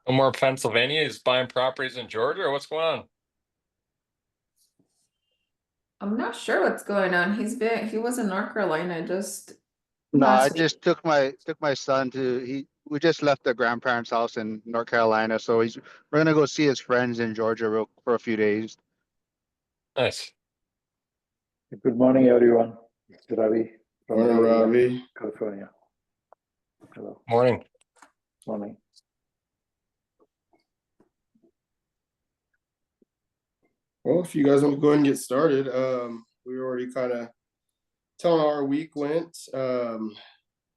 No more Pennsylvania. He's buying properties in Georgia, or what's going on? I'm not sure what's going on. He was in North Carolina just No, I last week. just took my son to we just left the grandparents' house in North Carolina, so we're gonna go see his friends in Georgia for a few days. Nice. Good morning, everyone. It's Ravi from Morning, Ravi. California. Hello. Morning. Morning. Well, if you guys want to go ahead and get started, we already kind of telling how our week went.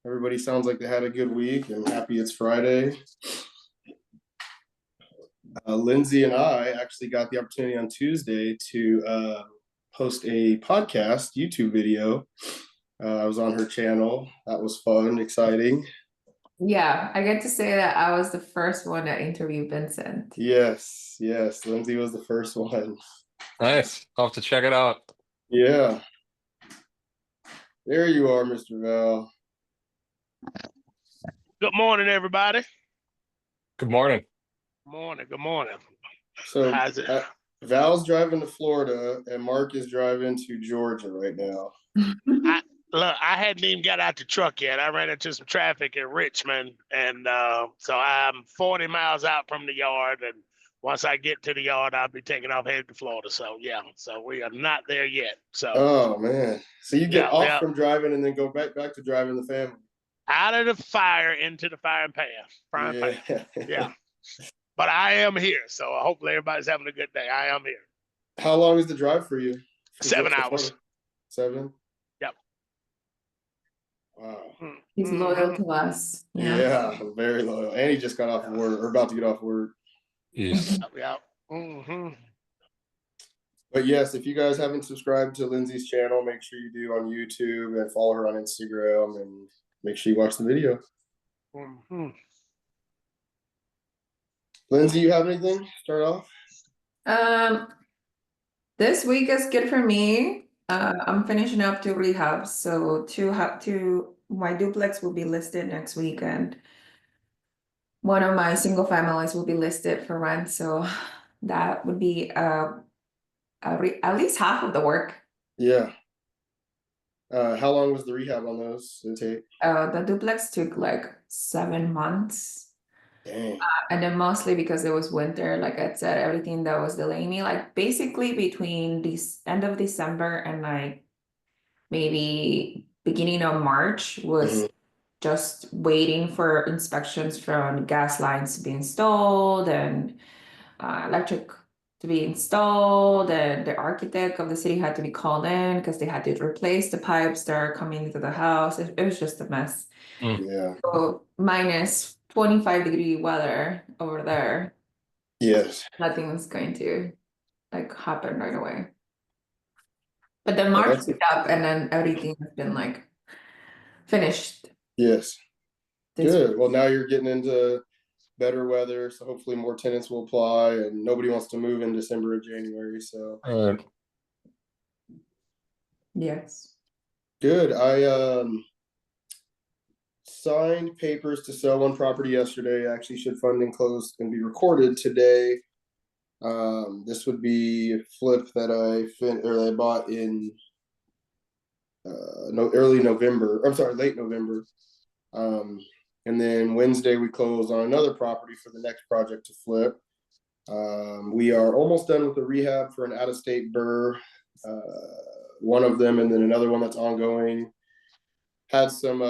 Everybody sounds like they had a good week and happy it's Friday. Lindsay and I actually got the opportunity on Tuesday to post a podcast YouTube video. I was on her channel. That was fun, exciting. Yeah, I get to say that I was the first one to interview Vincent. Yes, Lindsay was the first one. Nice. I'll have to check it out. Yeah. There you are, Mr. Val. Good morning, everybody. Good morning. Good morning. So How's it? Val's driving to Florida and Mark is driving to Georgia right now. Look, I hadn't even got out the truck yet. I ran into some traffic in Richmond, and so I'm 40 miles out from the yard. And once I get to the yard, I'll be taking off headed to Florida. So yeah, so we are not there yet. So Oh man! So you get off yeah. from driving and then go back to driving the family. Out of the fire into the frying pan. Yeah. But I am here, so hopefully everybody's having a good day. I am here. How long is the drive for you? 7 hours. 7. Yep. Wow. He's loyal to us. Yeah, very loyal. And he just got off work, or about to get off work. Yes. Yeah. Mm-hmm. But yes, if you guys haven't subscribed to Lindsay's channel, make sure you do on YouTube and follow her on Instagram and make sure you watch the video. Mm-hmm. Lindsay, you have anything? Start off. This week is good for me. I'm finishing up 2 rehabs, so my duplex will be listed next week, and one of my single families will be listed for rent. So that would be at least half of the work. Yeah. How long was the rehab on those? Did it take? The duplex took like 7 months. Dang. And then mostly because it was winter, like I said, everything that was delaying me, like basically between this end of December and like maybe beginning of March was just waiting for inspections from gas lines to be installed and electric to be installed, and the architect of the city had to be called in because they had to replace the pipes that are coming into the house. It was just a mess. Yeah. So minus 25-degree weather over there. Yes. Nothing's going to like happen right away. But then March picked up and then everything has been like finished. Yes. Good. Well, now you're getting into better weather, so hopefully more tenants will apply, and nobody wants to move in December or January. So yes. Good. I signed papers to sell one property yesterday. Actually, should funding close and be recorded today. This would be a flip that I bought in late November. And then Wednesday we close on another property for the next project to flip. We are almost done with the rehab for an out-of-state burr, one of them, and then another one that's ongoing. Had some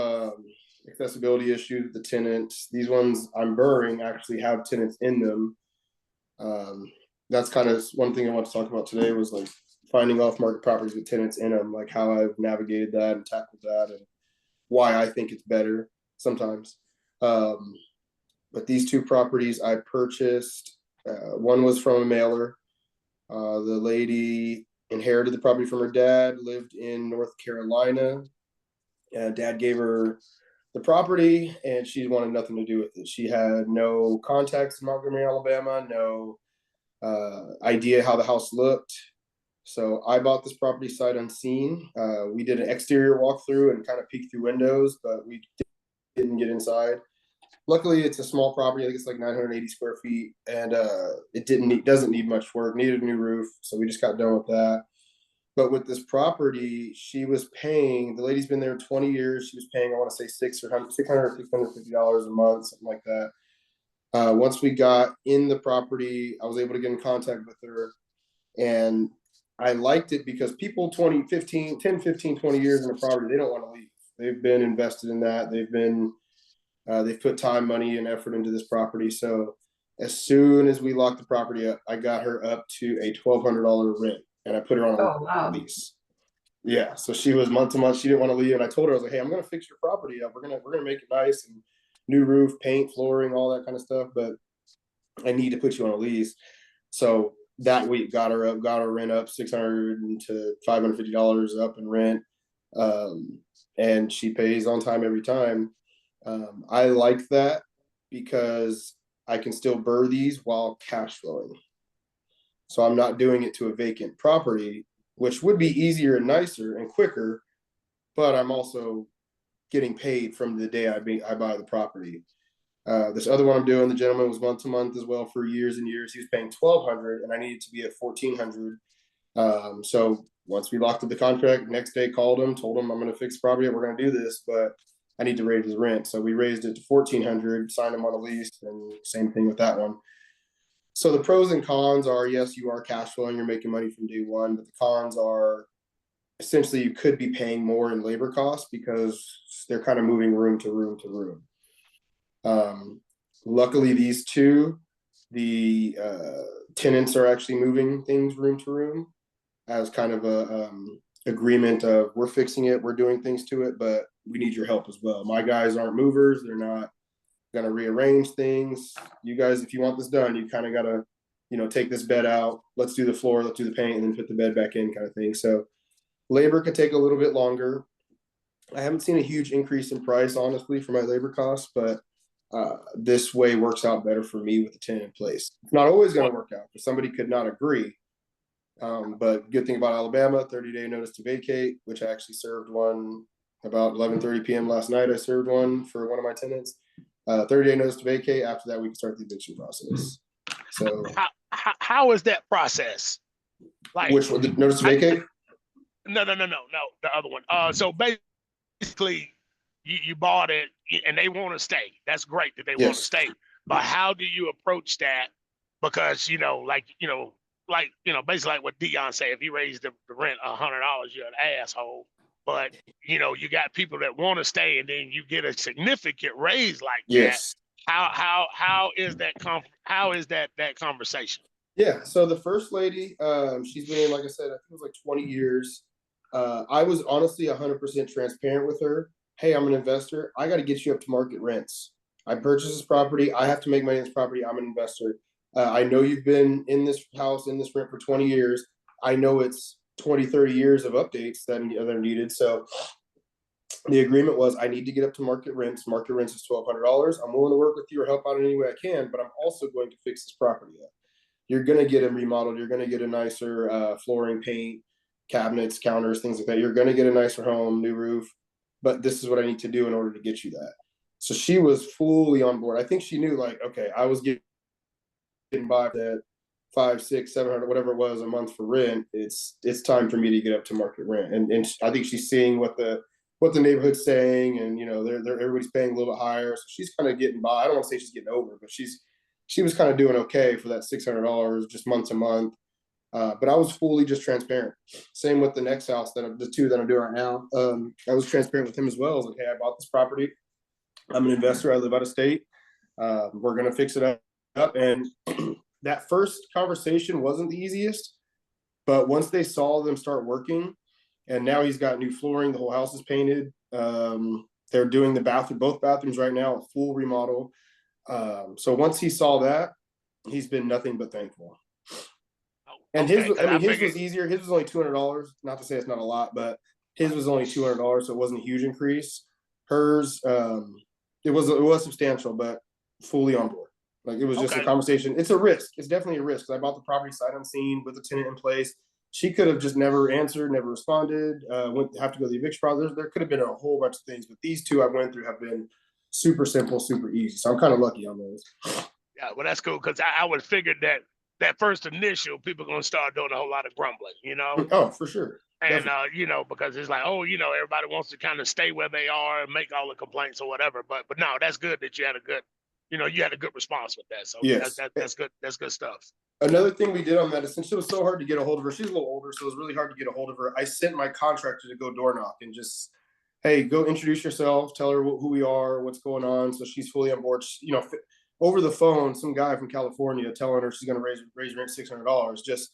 accessibility issues with the tenants. These ones I'm burring actually have tenants in them. That's kind of one thing I want to talk about today was like finding off-market properties with tenants in them, like how I've navigated that and tackled that and why I think it's better sometimes. But these 2 properties I purchased, one was from a mailer. The lady inherited the property from her dad, lived in North Carolina. Dad gave her the property and she wanted nothing to do with it. She had no contacts in Montgomery, Alabama, no idea how the house looked. So I bought this property sight unseen. We did an exterior walkthrough and kind of peeked through windows, but we didn't get inside. luckily it's a small property. I think it's like 980 square feet, and it doesn't need much work. Needed a new roof, so we just got done with that. But with this property, she was paying, the lady's been there 20 years. She was paying, I want to say $650 a month, something like that. Once we got in the property, I was able to get in contact with her, and I liked it because people 10, 15, 20 years in a property, they don't want to leave. They've been invested in that. They've put time, money, and effort into this property. So as soon as we locked the property up, I got her up to a $1,200 rent, and I put her on a Oh, wow. lease. Yeah, so she was month to month. She didn't want to leave, and I told her, I was like, "Hey, I'm gonna fix your property up. We're gonna make it nice and new roof, paint, flooring, all that kind of stuff. But I need to put you on a lease." So that week, got her rent up $600 to $550 up in rent, and she pays on time every time. I like that because I can still burr these while cash flowing. So I'm not doing it to a vacant property, which would be easier and nicer and quicker, but I'm also getting paid from the day I buy the property. This other one I'm doing, the gentleman was month to month as well for years and years. He was paying $1,200, and I needed to be at $1,400. So once we locked up the contract, next day called him, told him I'm going to fix the property. We're going to do this, but I need to raise his rent. So we raised it to $1,400, signed him on a lease, and same thing with that one. So the pros and cons are, yes, you are cash flowing, you're making money from day one, but the cons are essentially you could be paying more in labor costs because they're kind of moving room to room to room. Luckily, these two, the tenants are actually moving things room to room as kind of a agreement of we're fixing it, we're doing things to it, but we need your help as well. My guys aren't movers, they're not going to rearrange things. You guys, if you want this done, you kind of got to, take this bed out, let's do the floor, let's do the paint, and then put the bed back in kind of thing. So labor could take a little bit longer. I haven't seen a huge increase in price, honestly, for my labor costs, but this way works out better for me with the tenant in place. It's not always going to work out because somebody could not agree. But good thing about Alabama, 30-day notice to vacate, which I actually served one about 11:30 p.m. last night. I served one for one of my tenants. 30-day notice to vacate. After that, we can start the eviction process. So how is that process? Like which one? The notice to vacate? No, the other one. So basically, you bought it and they want to stay. That's great that they want to stay. But how do you approach that? Because basically like what Dion said, if you raise the rent $100, you're an asshole. But you got people that want to stay, and then you get a significant raise like that. How is that conversation? Yeah. So the first lady, she's been in, like I said, I think it was like 20 years. I was honestly 100% transparent with her. Hey, I'm an investor. I got to get you up to market rents. I purchased this property. I have to make money in this property. I'm an investor. I know you've been in this house, in this rent for 20 years. I know it's 20, 30 years of updates that are needed. So the agreement was I need to get up to market rents. Market rents is $1,200. I'm willing to work with you or help out in any way I can, but I'm also going to fix this property up. You're going to get them remodeled. You're going to get a nicer flooring, paint, cabinets, counters, things like that. You're going to get a nicer home, new roof, but this is what I need to do in order to get you that. So she was fully on board. I think she knew, like, okay, I was getting by that $500, $600, $700, whatever it was a month for rent. It's time for me to get up to market rent. And I think she's seeing what the neighborhood's saying, and everybody's paying a little bit higher. So she's kind of getting by. I don't want to say she's getting over, but she was kind of doing okay for that $600 just month to month. But I was fully just transparent. Same with the next house the two that I'm doing right now. I was transparent with him as well. I was like, hey, I bought this property. I'm an investor. I live out of state. We're going to fix it up. And that first conversation wasn't the easiest, but once they saw them start working, and now he's got new flooring, the whole house is painted. They're doing both bathrooms right now, a full remodel. So once he saw that, he's been nothing but thankful. And his was easier. His was only $200. Not to say it's not a lot, but his was only $200, so it wasn't a huge increase. Hers, it was substantial, but fully on board. Like, it was just a conversation. It's a risk. It's definitely a risk. I bought the property sight unseen with a tenant in place. She could have just never answered, never responded. Have to go to the eviction process. There could have been a whole bunch of things, but these two I went through have been super simple, super easy. So I'm kind of lucky on those. Yeah, well, that's cool because I would figure that first initial, people gonna start doing a whole lot of grumbling, you know. Oh, for sure. And Definitely. you know, because it's like, oh, you know, everybody wants to kind of stay where they are and make all the complaints or whatever. But no, that's good that you had a good, you know, you had a good response with that. So Yes. that's good. That's good stuff. Another thing we did on that is since it was so hard to get a hold of her, she's a little older, so it was really hard to get a hold of her. I sent my contractor to go door knock and just, hey, go introduce yourself, tell her who we are, what's going on. So she's fully on board. You know, over the phone, some guy from California telling her she's going to raise rent $600 just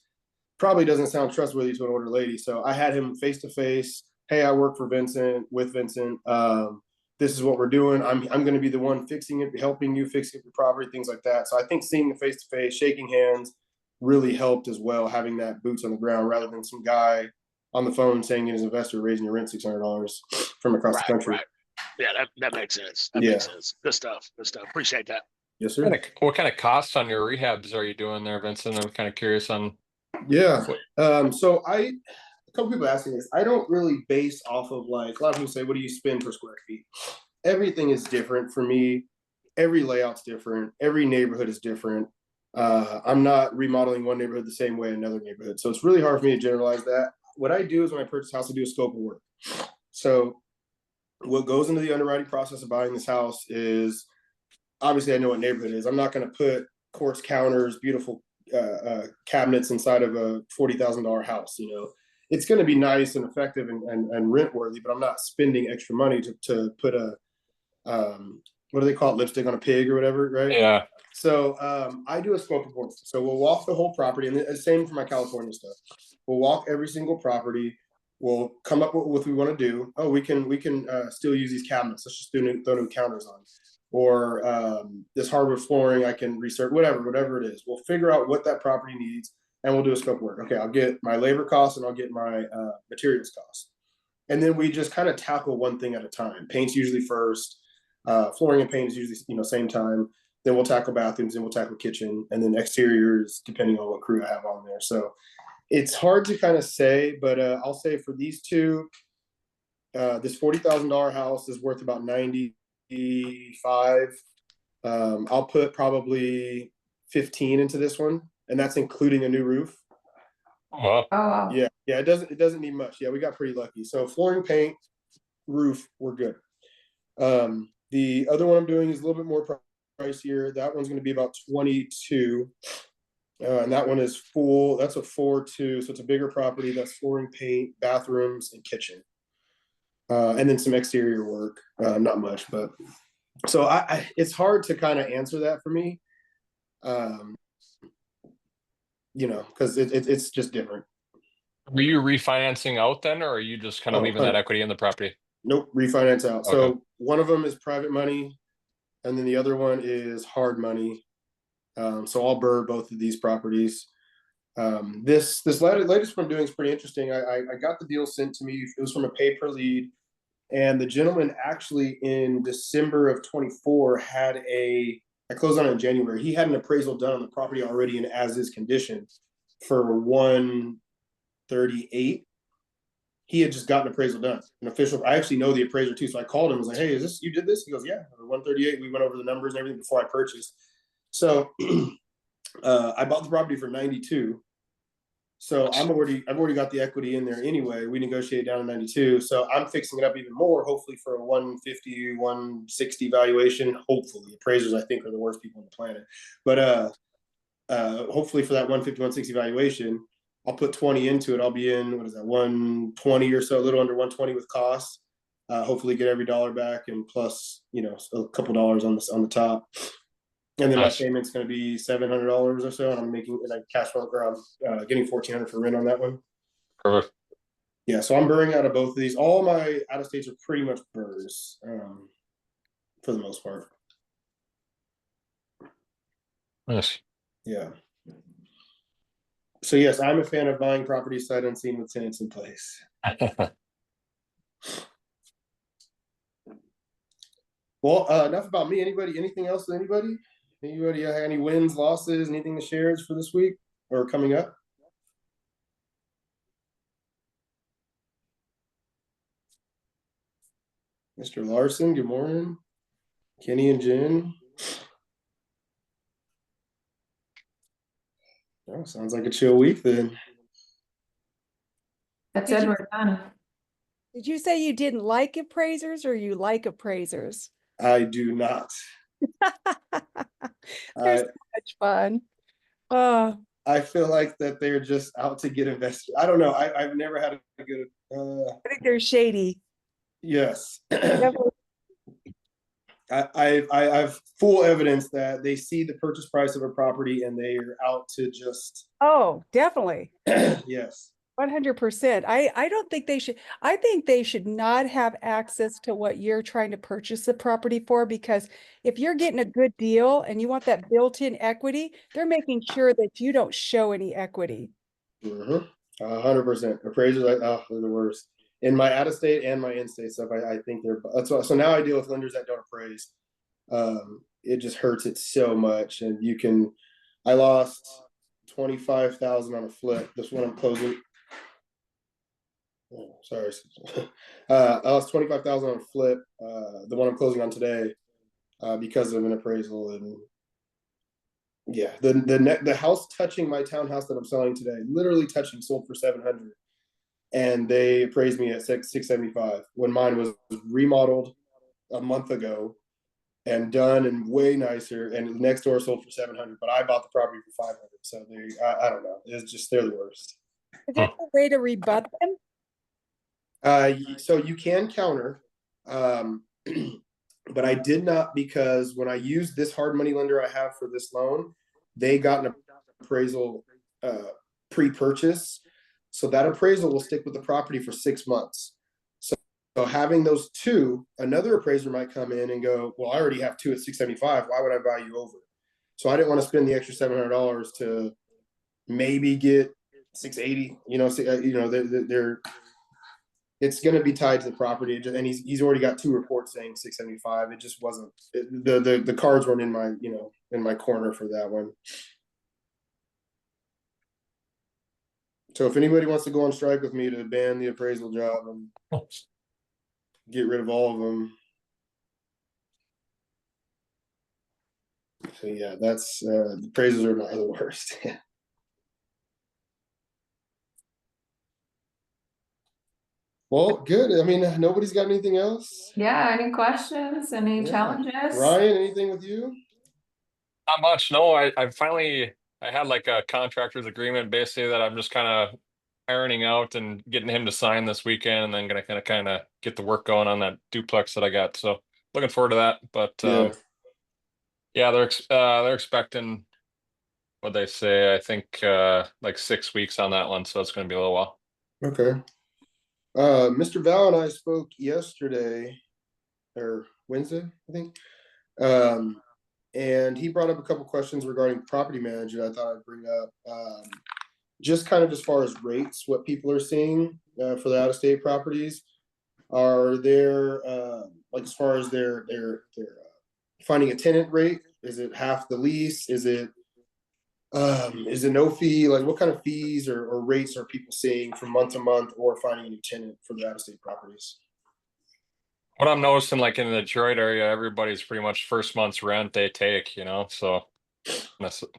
probably doesn't sound trustworthy to an older lady. So I had him face to face. Hey, I work for Vincent with Vincent. This is what we're doing. I'm going to be the one fixing it, helping you fix your property, things like that. So I think seeing the face to face, shaking hands really helped as well, having that boots on the ground rather than some guy on the phone saying he's an investor raising your rent $600 from across the country. Right. Yeah, that makes sense. That Yeah. makes sense. Good stuff. Good stuff. Appreciate that. Yes, sir. What kind of costs on your rehabs are you doing there, Vincent? I'm kind of curious on. Yeah. So a couple people asking this. I don't really base off of like a lot of people say, what do you spend per square feet? Everything is different for me. Every layout's different. Every neighborhood is different. I'm not remodeling one neighborhood the same way another neighborhood. So it's really hard for me to generalize that. What I do is when I purchase a house, I do a scope of work. So what goes into the underwriting process of buying this house is obviously I know what neighborhood it is. I'm not going to put quartz counters, beautiful cabinets inside of a $40,000 house. You know, it's going to be nice and effective and rent worthy, but I'm not spending extra money to put a what do they call it, lipstick on a pig or whatever, right? Yeah. So I do a scope of work. So we'll walk the whole property, and the same for my California stuff. We'll walk every single property. We'll come up with what we want to do. Oh, we can still use these cabinets. Let's just throw new counters on. Or this hardwood flooring, I can research, whatever it is. We'll figure out what that property needs, and we'll do a scope of work. Okay, I'll get my labor costs and I'll get my materials costs. And then we just kind of tackle one thing at a time. Paint's usually first. Flooring and paint is usually, same time. Then we'll tackle bathrooms, then we'll tackle kitchen, and then exteriors, depending on what crew I have on there. So it's hard to kind of say, but I'll say for these two, this $40,000 house is worth about 95. I'll put probably 15 into this one, and that's including a new roof. Well, Oh, wow. Yeah, it doesn't need much. Yeah, we got pretty lucky. So flooring, paint, roof, we're good. The other one I'm doing is a little bit more pricier. That one's going to be about 22. And that one is full. That's a 4-2. So it's a bigger property. That's flooring, paint, bathrooms, and kitchen. And then some exterior work. Not much, but so it's hard to kind of answer that for me. Because it's just different. were you refinancing out then, or are you just kind of leaving that equity in the property? Nope, refinance out. Okay. So one of them is private money, and then the other one is hard money. So I'll burr both of these properties. This latest one I'm doing is pretty interesting. I got the deal sent to me. It was from a pay per lead, and the gentleman actually in December of 24 had I closed on it in January. He had an appraisal done on the property already in as is condition for 138. He had just gotten appraisal done, an official. I actually know the appraiser too, so I called him. I was like, "Hey, you did this?" He goes, "Yeah, 138." We went over the numbers and everything before I purchased. So I bought the property for 92. So I've already got the equity in there anyway. We negotiate down to 92. So I'm fixing it up even more, hopefully for a 150, 160 valuation. Hopefully, appraisers I think are the worst people on the planet. But hopefully for that 150, 160 valuation, I'll put 20 into it. I'll be in, 120 or so, a little under 120 with costs. Hopefully get every dollar back and plus, a couple dollars on the top. And then Nice. my payment's going to be $700 or so, and I'm cash flow, or I'm getting $1,400 for rent on that one. Perfect. Yeah, so I'm burring out of both of these. All my out of states are pretty much burrs, for the most part. Nice. Yeah. So yes, I'm a fan of buying property sight unseen with tenants in place. Well, enough about me. Anything else? Anybody have any wins, losses, anything to share for this week or coming up? Mr. Larson, good morning. Kenny and Jen. Oh, sounds like a chill week then. That's Did it, you- we're done. Did you say you didn't like appraisers or you like appraisers? I do not. They're so much fun. Oh, I feel like that they're just out to get investors. I don't know. I've never had a good. I think they're shady. Yes. Definitely. I have full evidence that they see the purchase price of a property and they are out to just. Oh, definitely. Yes. 100%. I don't think they should. I think they should not have access to what you're trying to purchase the property for, because if you're getting a good deal and you want that built-in equity, they're making sure that you don't show any equity. 100%. Appraisers, they're the worst. In my out-of-state and my in-state stuff, I think that's why. So now I deal with lenders that don't appraise. It just hurts it so much, and I lost 25,000 on a flip. This one I'm closing. Oh, sorry. I lost 25,000 on a flip. The one I'm closing on today, because of an appraisal. And yeah, the house touching my townhouse that I'm selling today, literally touching, sold for 700, and they appraised me at 675 when mine was remodeled a month ago and done and way nicer, and next door sold for 700, but I bought the property for 500. So I don't know. It's just, they're the worst. Is there a way to rebut them? So you can counter, but I did not, because when I used this hard money lender I have for this loan, they got an appraisal pre-purchase. So that appraisal will stick with the property for 6 months. So having those two, another appraiser might come in and go, well, I already have two at 675. Why would I buy you over? So I didn't want to spend the extra $700 to maybe get 680. They're it's going to be tied to the property, and he's already got two reports saying 675. It just wasn't, the cards weren't in my corner for that one. So if anybody wants to go on strike with me to ban the appraisal job and get rid of all of them. So yeah, that's the appraisals are not the worst. Well, good. I mean, nobody's got anything else. Yeah, any questions, any challenges? Ryan, anything with you? Not much. No, I had like a contractor's agreement basically that I'm just kind of ironing out and getting him to sign this weekend, and then gonna kind of get the work going on that duplex that I got. So looking forward to that. But yeah, they're expecting what they say. I think like 6 weeks on that one, so it's gonna be a little while. Okay. Mr. Val and I spoke yesterday or Wednesday, I think. And he brought up a couple questions regarding property management. I thought I'd bring up just kind of as far as rates, what people are seeing for the out-of-state properties. Are there like as far as their finding a tenant rate? Is it half the lease? Is it no fee? Like what kind of fees or rates are people seeing from month to month, or finding a new tenant for the out-of-state properties? What I'm noticing, like in the Detroit area, everybody's pretty much first month's rent they take, so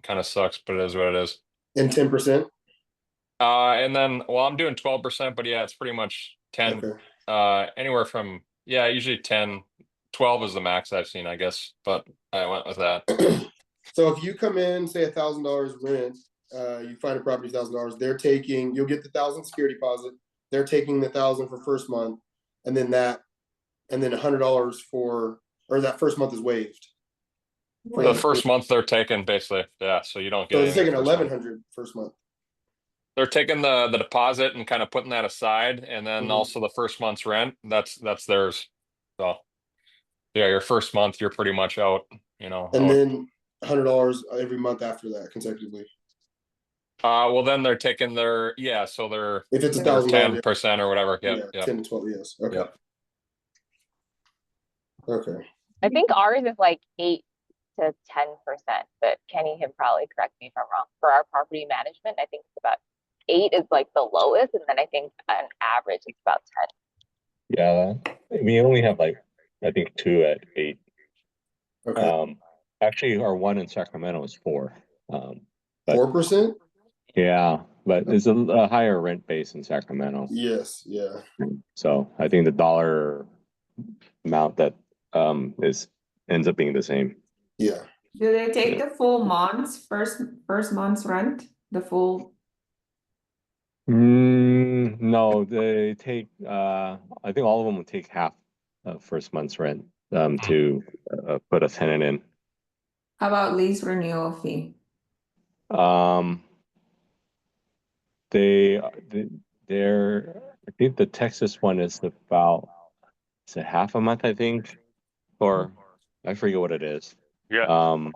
kind of sucks, but it is what it is. And 10%? And then, well, I'm doing 12%, but yeah, it's pretty much 10, Okay. anywhere from, yeah, usually 10, 12 is the max I've seen, I guess, but I went with that. So if you come in, say $1,000 rent, you find a property $1,000, you'll get the 1,000 security deposit. They're taking the 1,000 for first month, and then $100 or that first month is waived. The first month they're taking basically, yeah, so you don't get. So they're taking $1,100 first month. They're taking the deposit and kind of putting that aside, and then also the first month's rent, that's theirs. So yeah, your first month you're pretty much out, And then $100 every month after that consecutively. Well then they're taking so they're, if it's $1,000 10% or whatever. Yeah, 10 to 12, yes. Okay. Yep. Okay. I think ours is like 8 to 10%, but Kenny can probably correct me if I'm wrong. For our property management, I think it's about 8 is like the lowest, and then I think on average it's about 10. Yeah, we only have like I think 2 at 8. Okay. Actually, our one in Sacramento is 4. But 4%? yeah, but it's a higher rent base in Sacramento. Yes, yeah. So I think the dollar amount that is ends up being the same. Yeah. Do they take the full month's first month's rent? The full No, they take I think all of them would take half of first month's rent to put a tenant in. how about lease renewal fee? Um they're I think the Texas one is about it's a half a month, I think, or I forget what it is. Yeah.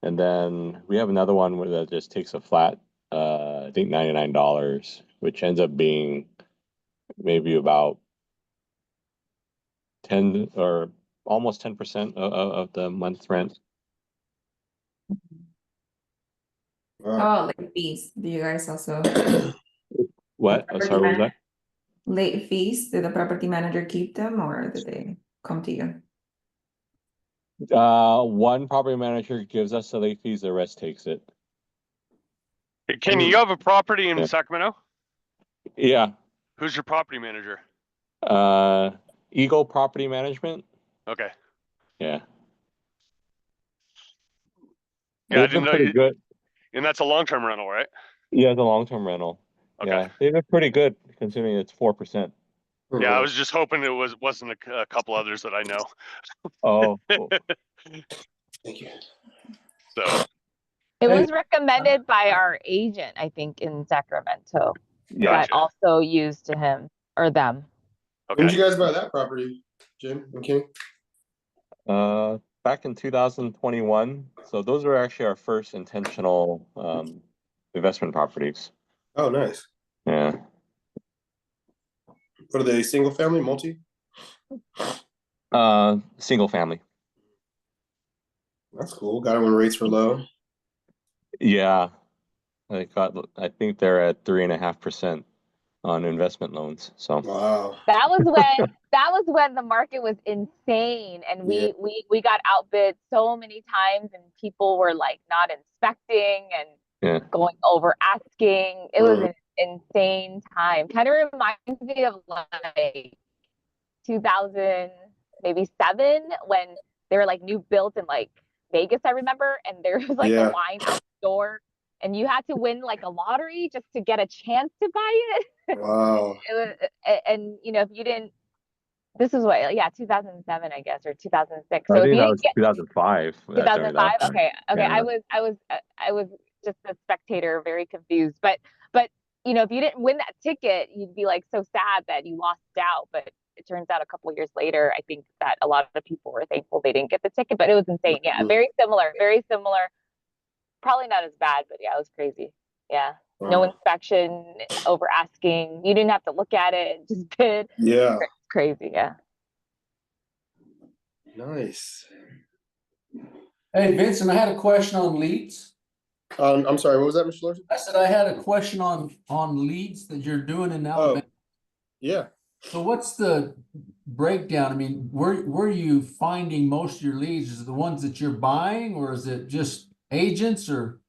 And then we have another one where that just takes a flat I think $99, which ends up being maybe about 10 or almost 10% of the month's rent. Wow. Oh, late fees. Do you guys also What? Oh, sorry, what was that? late fees? Did the property manager keep them or did they come to you? One property manager gives us the late fees, the rest takes it. Hey, Kenny, you have a property in Yeah. Sacramento? Yeah. Who's your property manager? Eagle Property Management. Okay. Yeah. Yeah, I They've didn't been know pretty you. good. And that's a long-term rental, right? Yeah, the long-term rental. Okay. Yeah, they've been pretty good considering it's 4%. Yeah, I was just hoping it wasn't a couple others that I know. Oh, cool. Thank you. So It Hey. was recommended by our agent, I think, in Sacramento, Yeah. that Gotcha. also used to him or them. When okay. did you guys buy that property, Jim and Kenny? Back in 2021. So those were actually our first intentional investment properties. Oh, nice. Yeah. What are they, single family, multi? Single family. That's cool. Got it when rates were low. Yeah. I think they're at 3.5% on investment loans. So Wow. That was when the market was insane, and Yeah. we got outbid so many times, and people were like not inspecting and yeah. going over asking. It was an insane time. Kind of reminds me of like 2000 maybe 7 when they were like new built in like Vegas, I remember, and there was like Yeah. a line out the door, and you had to win like a lottery just to get a chance to buy it. Wow. It was, and you know, if you didn't, this was what, yeah, 2007, I guess, or 2006. I So if think you that didn't was get 2005. During 2005, that time. okay, Yeah. I was just a spectator, very confused. But you know, if you didn't win that ticket, you'd be like so sad that you lost out. But it turns out a couple of years later, I think that a lot of people were thankful they didn't get the ticket. But it was insane. Yeah, very similar, very similar. Probably not as bad, but yeah, it was crazy. Yeah. No Wow. inspection, over asking. You didn't have to look at it, just bid. Yeah. Crazy, yeah. Nice. Hey, Vincent, I had a question on leads. I'm sorry, what was that, Mr. Larson? I said I had a question on leads that you're doing in Alabama. Yeah. So what's the breakdown? I mean, where are you finding most of your leads? Is it the ones that you're buying, or is it just agents, or?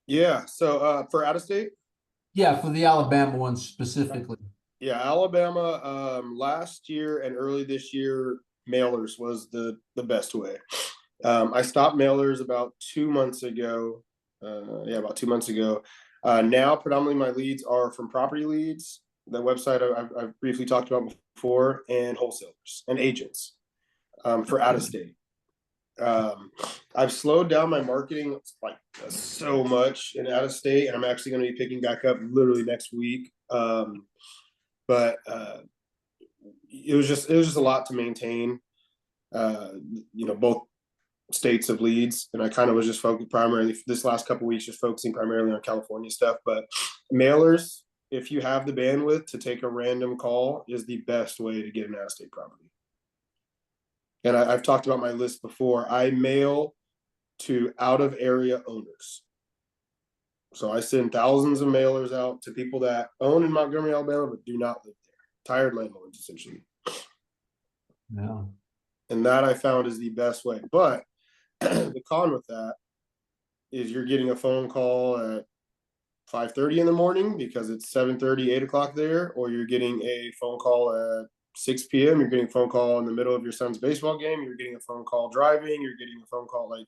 Yeah. So for out of state? Yeah, for the Alabama ones specifically. Yeah, Alabama, last year and early this year, mailers was the best way. I stopped mailers about 2 months ago. About 2 months ago. Now predominantly my leads are from property leads, the website I've briefly talked about before, and wholesalers and agents for out of state. I've slowed down my marketing like so much in out of state, and I'm actually going to be picking back up literally next week. But it was just a lot to maintain. You know, both states of leads, and I kind of was just focused primarily this last couple of weeks, just focusing primarily on California stuff. But mailers, if you have the bandwidth to take a random call, is the best way to get an out-of-state property. And I've talked about my list before. I mail to out-of-area owners. So I send thousands of mailers out to people that own in Montgomery, Alabama, but do not live there. Tired landlords, essentially. Yeah. And that I found is the best way. But the con with that is you're getting a phone call at 5:30 in the morning because it's 7:30, 8 o'clock there, or you're getting a phone call at 6 p.m. You're getting a phone call in the middle of your son's baseball game. You're getting a phone call driving. You're getting a phone call like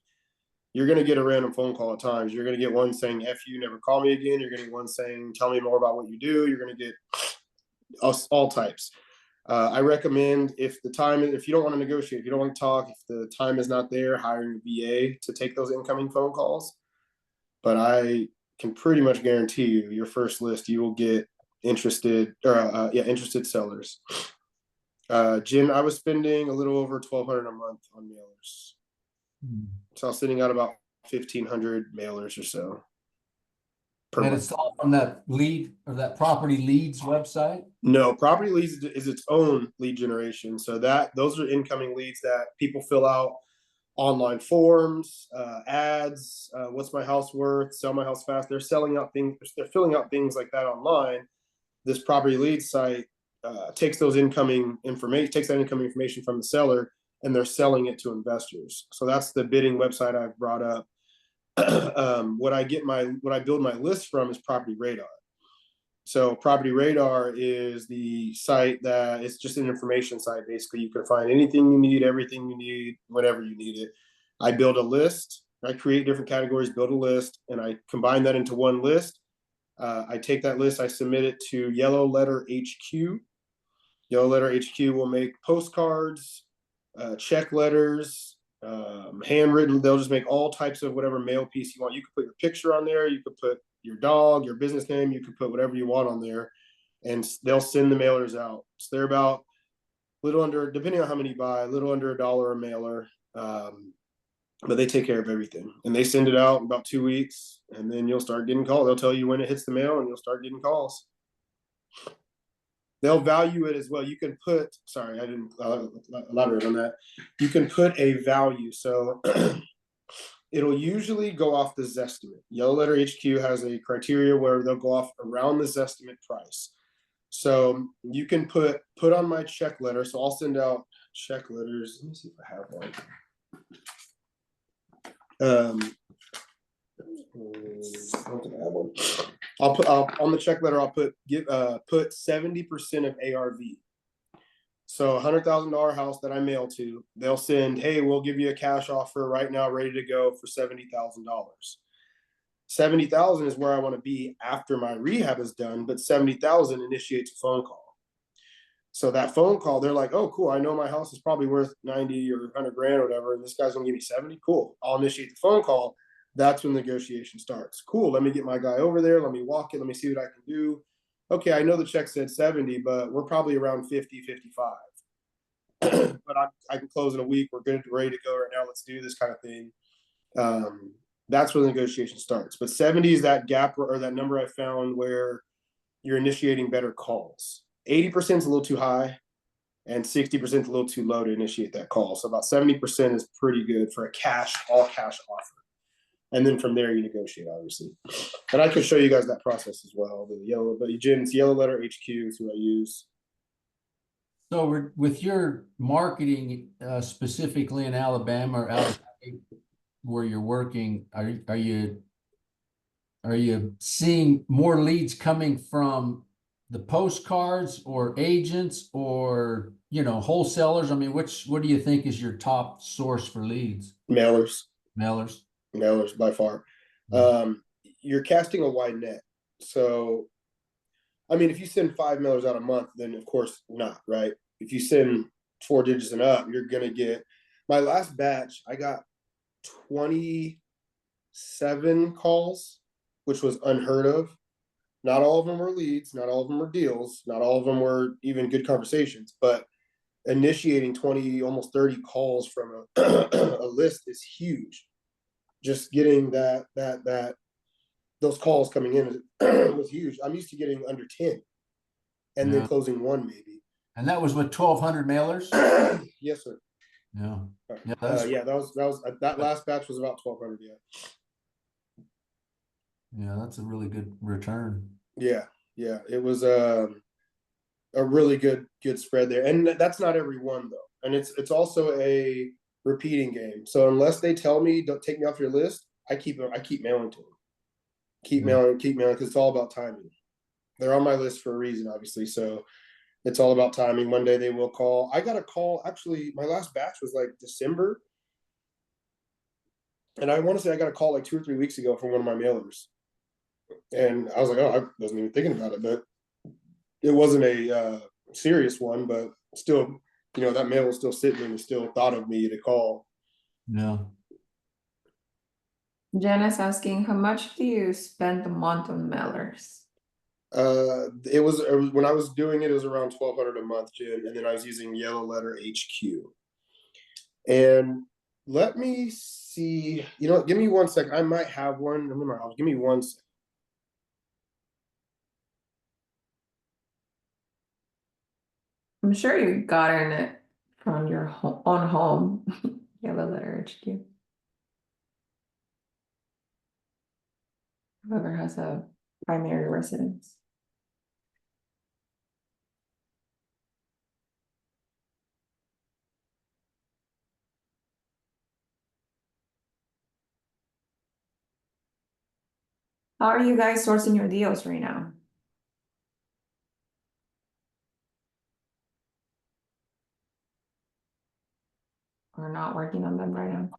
you're going to get a random phone call at times. You're going to get one saying, F you, never call me again. You're getting one saying, tell me more about what you do. You're going to get all types. I recommend if you don't want to negotiate, if you don't want to talk, if the time is not there, hiring a VA to take those incoming phone calls. But I can pretty much guarantee you, your first list, you will get interested sellers. Jen, I was spending a little over $1,200 a month on mailers. So I was sending out about 1,500 mailers or so. And it's all from that lead or that property leads website? No, property leads is its own lead generation. So those are incoming leads that people fill out online forms, ads, what's my house worth, sell my house fast. They're filling out things like that online. This property lead site takes that incoming information from the seller, and they're selling it to investors. So that's the bidding website I've brought up. What I build my list from is Property Radar. So Property Radar is the site that it's just an information site. Basically, you can find anything you need, everything you need, whenever you need it. I build a list. I create different categories, build a list, and I combine that into one list. I take that list, I submit it to Yellow Letter HQ. Yellow Letter HQ will make postcards, check letters, handwritten. They'll just make all types of whatever mail piece you want. You can put your picture on there. You could put your dog, your business name. You could put whatever you want on there, and they'll send the mailers out. So they're about little under, depending on how many you buy, a little under $1 a mailer. But they take care of everything, and they send it out in about 2 weeks, and then you'll start getting calls. They'll tell you when it hits the mail, and you'll start getting calls. They'll value it as well. You can put, sorry, I didn't elaborate on that. You can put a value. So it'll usually go off the Zestimate. Yellow Letter HQ has a criteria where they'll go off around the Zestimate price. So you can put on my check letter. So I'll send out check letters. Let me see if I have one. I'll put on the check letter. I'll put 70% of ARV. So $100,000 house that I mail to, they'll send, hey, we'll give you a cash offer right now, ready to go for $70,000. $70,000 is where I want to be after my rehab is done, but $70,000 initiates a phone call. So that phone call, they're like, oh, cool. I know my house is probably worth 90 or 100 grand or whatever, and this guy's gonna give me 70. Cool. I'll initiate the phone call. That's when the negotiation starts. Cool. Let me get my guy over there. Let me walk it. Let me see what I can do. Okay, I know the check said 70, but we're probably around 50, 55. But I can close in a week. We're good, ready to go right now. Let's do this kind of thing. That's where the negotiation starts. But 70 is that gap or that number I found where you're initiating better calls. 80% is a little too high, and 60% is a little too low to initiate that call. So about 70% is pretty good for a all cash offer. And then from there, you negotiate, obviously. And I can show you guys that process as well. It's Yellow Letter HQ is who I use. So with your marketing, specifically in Alabama or out where you're working, are you seeing more leads coming from the postcards or agents or, wholesalers? I mean, what do you think is your top source for leads? Mailers by far. You're casting a wide net. So, I mean, if you send 5 mailers out a month, then of course not, right? If you send 4 digits and up, you're going to get, my last batch, I got 27 calls, which was unheard of. Not all of them were leads, not all of them were deals, not all of them were even good conversations, but initiating 20, almost 30 calls from a list is huge. Just getting those calls coming in was huge. I'm used to getting under 10 and then closing 1 maybe. And that was with 1,200 mailers? Yes, sir. Yeah. That last batch was about 1,200. Yeah, that's a really good return. Yeah, it was a really good spread there, and that's not every one though. and it's also a repeating game. So unless they tell me don't take me off your list, I keep mailing to them. Keep mailing, because it's all about timing. They're on my list for a reason, obviously. So it's all about timing. One day they will call. I got a call. Actually, my last batch was like December. And I want to say I got a call like 2 or 3 weeks ago from one of my mailers. And I was like, oh, I wasn't even thinking about it. But it wasn't a serious one. But still, you know, that mail was still sitting and still thought of me to call. Yeah. Janice asking, how much do you spend a month on mailers? It was when I was doing it, it was around $1,200 a month, Jim, and then I was using Yellow Letter HQ. And let me see. You know, give me 1 second. I might have one. I'm in my house. Give me 1 second. I'm sure you gotten it from your own home. Yellow Letter HQ. Whoever has a primary residence. How are you guys sourcing your deals right now? Or not working on them right now?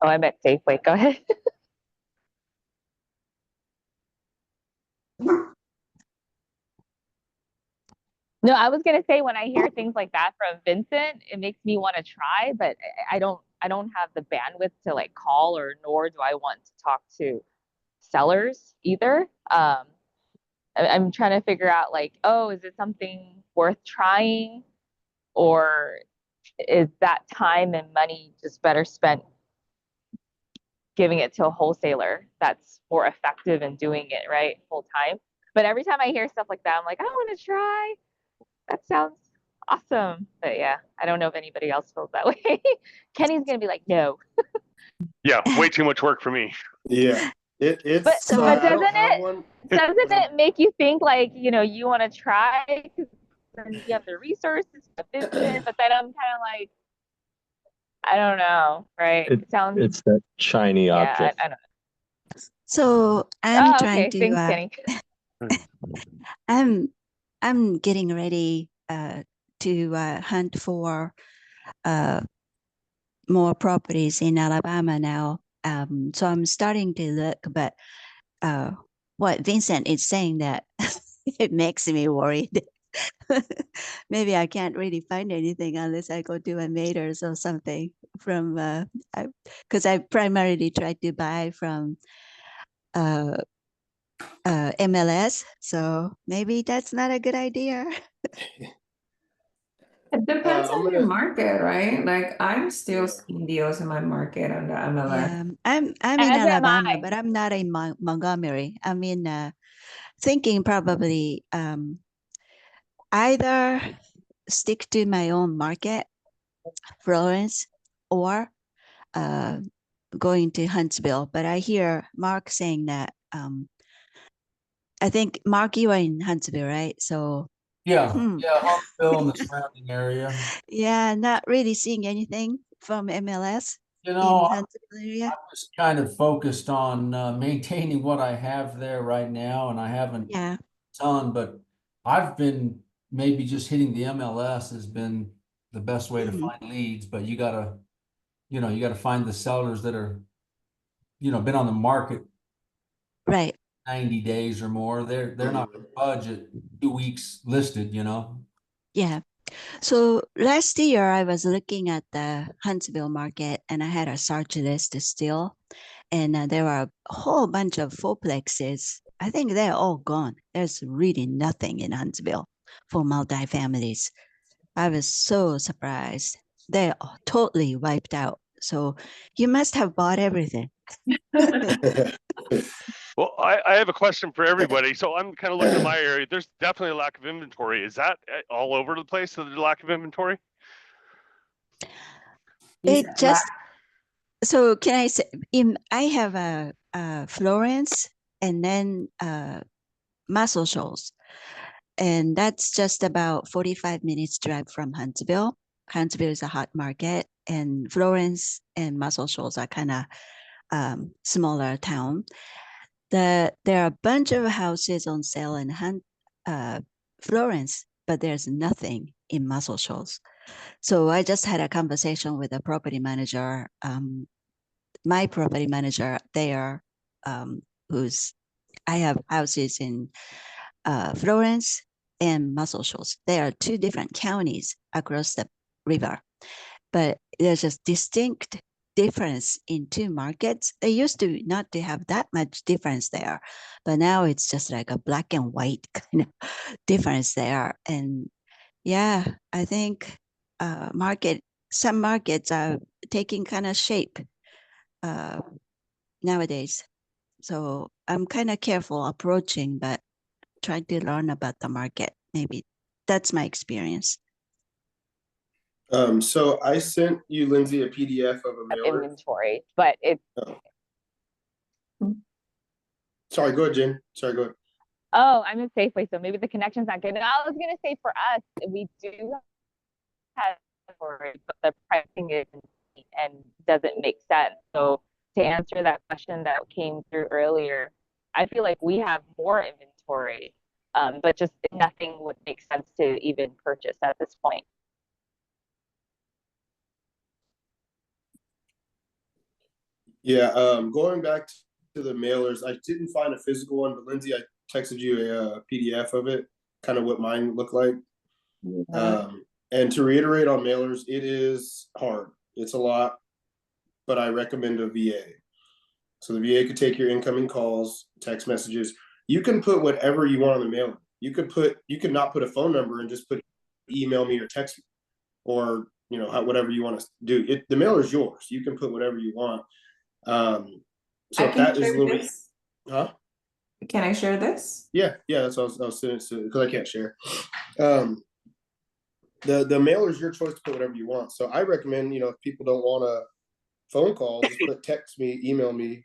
Oh, I meant Safeway. Go ahead. No, I was gonna say when I hear things like that from Vincent, it makes me want to try, but I don't have the bandwidth to like call, or nor do I want to talk to sellers either. I'm trying to figure out like, oh, is it something worth trying, or is that time and money just better spent giving it to a wholesaler that's more effective in doing it right full time? But every time I hear stuff like that, I'm like, I want to try. That sounds awesome. But yeah, I don't know if anybody else feels that way. Kenny's gonna be like, no. Yeah, way too much work for me. Yeah, it's. But doesn't One. it make you think like, you know, you want to try because then you have the resources to visit, but then I'm kind of like, I don't know, right? It sounds. It's that shiny object. I don't know. So I'm trying okay. to. Thanks, Kenny. I'm getting ready to hunt for more properties in Alabama now. So I'm starting to look, but what Vincent is saying that it makes me worried. Maybe I can't really find anything unless I go to a Maiders or something from because I primarily try to buy from MLS, so maybe that's not a good idea. It depends on your market, right? Like I'm still seeing deals in my market on the MLS. Yeah, I'm in Alabama, but I'm not in Montgomery. I'm in thinking probably either stick to my own market, Florence, or going to Huntsville. But I hear Mark saying that I think Mark, you are in Huntsville, right? So yeah, Huntsville and the surrounding area. Yeah, not really seeing anything from MLS. You know, in Huntsville area. I'm just kind of focused on maintaining what I have there right now, and I haven't done, but I've been maybe just hitting the MLS has been the best way to find leads, but you gotta find the sellers that are, been on the market right 90 days or more. They're not gonna budget 2 weeks listed, Yeah. So last year I was looking at the Huntsville market and I had a search list still, and there were a whole bunch of fourplexes. I think they're all gone. There's really nothing in Huntsville for multifamilies. I was so surprised. They're totally wiped out. So you must have bought everything. Well, I have a question for everybody. So I'm kind of looking at my area. There's definitely a lack of inventory. Is that all over the place? So there's a lack of inventory? It just, so can I say, I have a Florence and then Muscle Shoals. and that's just about 45 minutes drive from Huntsville. Huntsville is a hot market, and Florence and Muscle Shoals are kind of smaller town. There are a bunch of houses on sale in Florence, but there's nothing in Muscle Shoals. So I just had a conversation with a property manager, my property manager there, I have houses in Florence and Muscle Shoals. They are two different counties across the river, but there's just distinct difference in two markets. They used to not to have that much difference there, but now it's just like a black and white kind of difference there. And yeah, I think some markets are taking kind of shape nowadays. So I'm kind of careful approaching, but try to learn about the market. Maybe that's my experience. So I sent you, Lindsay, a PDF of a mailer. Inventory, but it's Sorry, go ahead, Jen. Sorry, go ahead. oh, I'm in Safeway, so maybe the connection's not good. And I was gonna say for us, we do have inventory, but the pricing isn't and doesn't make sense. So to answer that question that came through earlier, I feel like we have more inventory, but just nothing would make sense to even purchase at this point. Yeah, going back to the mailers, I didn't find a physical one, but Lindsay, I texted you a PDF of it, kind of what mine looked like. And to reiterate on mailers, it is hard. It's a lot, but I recommend a VA. So the VA could take your incoming calls, text messages. You can put whatever you want on the mailer. You could not put a phone number and just put email me or text me, or whatever you want to do. The mailer is yours. You can put whatever you want. So I can that is a share little this. bit, huh? Can I share this? Yeah, that's what I was saying, because I can't share. The mailer is your choice to put whatever you want. So I recommend, if people don't want a phone call, just put text me, email me.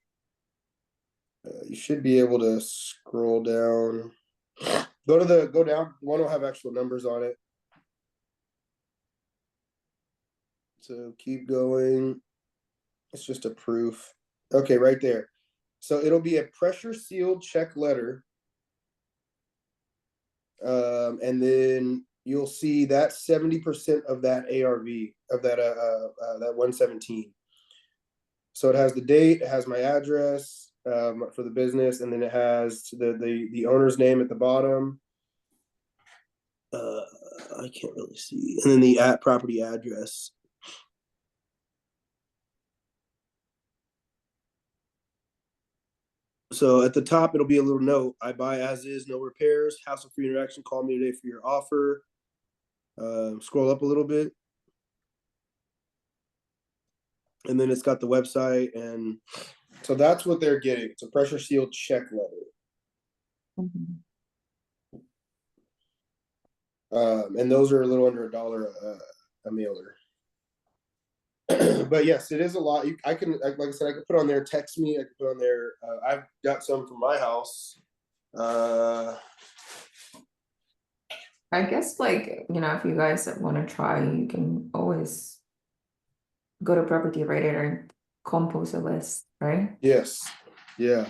You should be able to scroll down. Go down. One will have actual numbers on it. So keep going. It's just a proof. Okay, right there. So it'll be a pressure sealed check letter. And then you'll see that 70% of that ARV of that 117. So it has the date, it has my address for the business, and then it has the owner's name at the bottom. I can't really see, and then the property address. So at the top, it'll be a little note. I buy as is, no repairs, hassle-free interaction. Call me today for your offer. Scroll up a little bit. And then it's got the website. And so that's what they're getting. It's a pressure sealed check letter. And those are a little under $1 a mailer. But yes, it is a lot. Like I said, I could put on there, text me. I could put on there. I've got some from my house. I guess if you guys want to try, you can always go to Property Radar and compose a list, right? Yes. Yeah.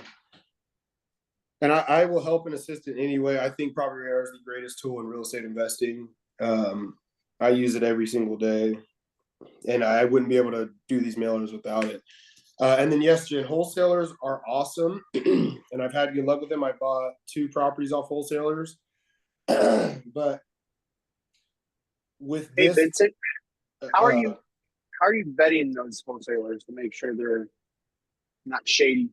And I will help and assist in any way. I think Property Radar is the greatest tool in real estate investing. I use it every single day, and I wouldn't be able to do these mailers without it. And then yes, Jen, wholesalers are awesome, and I've had good luck with them. I bought 2 properties off wholesalers, but with this, Vincent, how are you vetting those wholesalers to make sure they're not shady?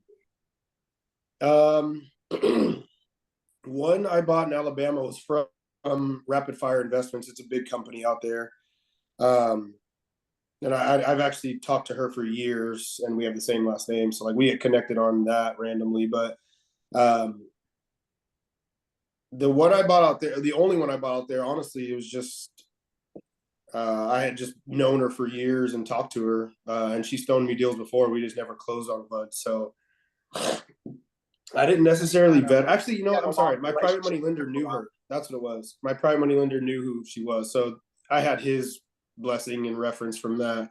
One I bought in Alabama was from Rapid Fire Investments. It's a big company out there. And I've actually talked to her for years, and we have the same last name. So we had connected on that randomly, but the one I bought out there, the only one I bought out there, honestly, it was just, I had just known her for years and talked to her, and she stoned me deals before. We just never closed on blood. So I didn't necessarily vet. Actually, I'm sorry. My private money lender knew her. That's what it was. My private money lender knew who she was, so I had his blessing and reference from that.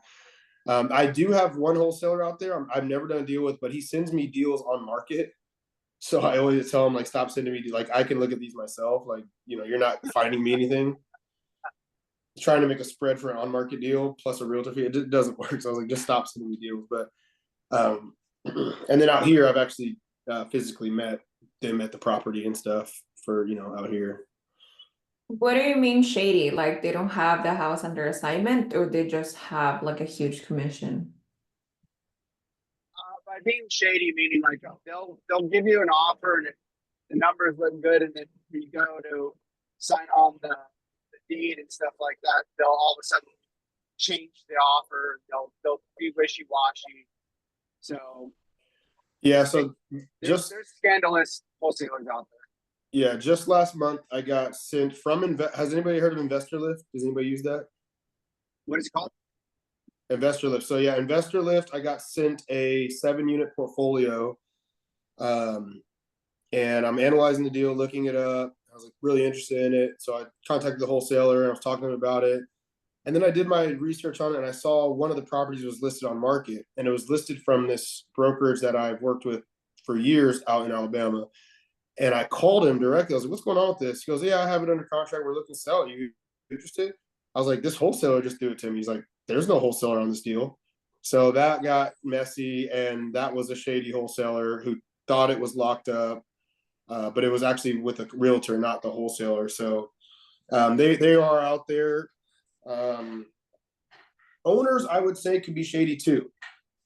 I do have one wholesaler out there I've never done a deal with, but he sends me deals on market. So I always tell him, like, stop sending me, like, I can look at these myself. Like, you know, you're not finding me anything. Trying to make a spread for an on market deal plus a realtor fee, it doesn't work. So I was like, just stop sending me deals. But and then out here, I've actually physically met them at the property and stuff for, you know, out here. What do you mean shady? Like they don't have the house under assignment, or they just have like a huge commission? By being shady, meaning like they'll give you an offer and the numbers look good, and then you go to sign on the deed and stuff like that, they'll all of a sudden change the offer. They'll be wishy-washy. So Yeah, so there's scandalous wholesalers out there. Yeah, just last month I got sent from has anybody heard of Investor Lift? Does anybody use that? What is it called? Investor Lift. So yeah, Investor Lift, I got sent a 7-unit portfolio. And I'm analyzing the deal, looking it up. I was like really interested in it. So I contacted the wholesaler and I was talking to him about it. And then I did my research on it and I saw one of the properties was listed on market, and it was listed from this brokerage that I've worked with for years out in Alabama. And I called him directly. I was like, what's going on with this? He goes, yeah, I have it under contract. We're looking to sell it. You interested? I was like, this wholesaler just threw it to me. He's like, there's no wholesaler on this deal. So that got messy, and that was a shady wholesaler who thought it was locked up, but it was actually with a realtor, not the wholesaler. So they are out there. Owners, I would say, could be shady too.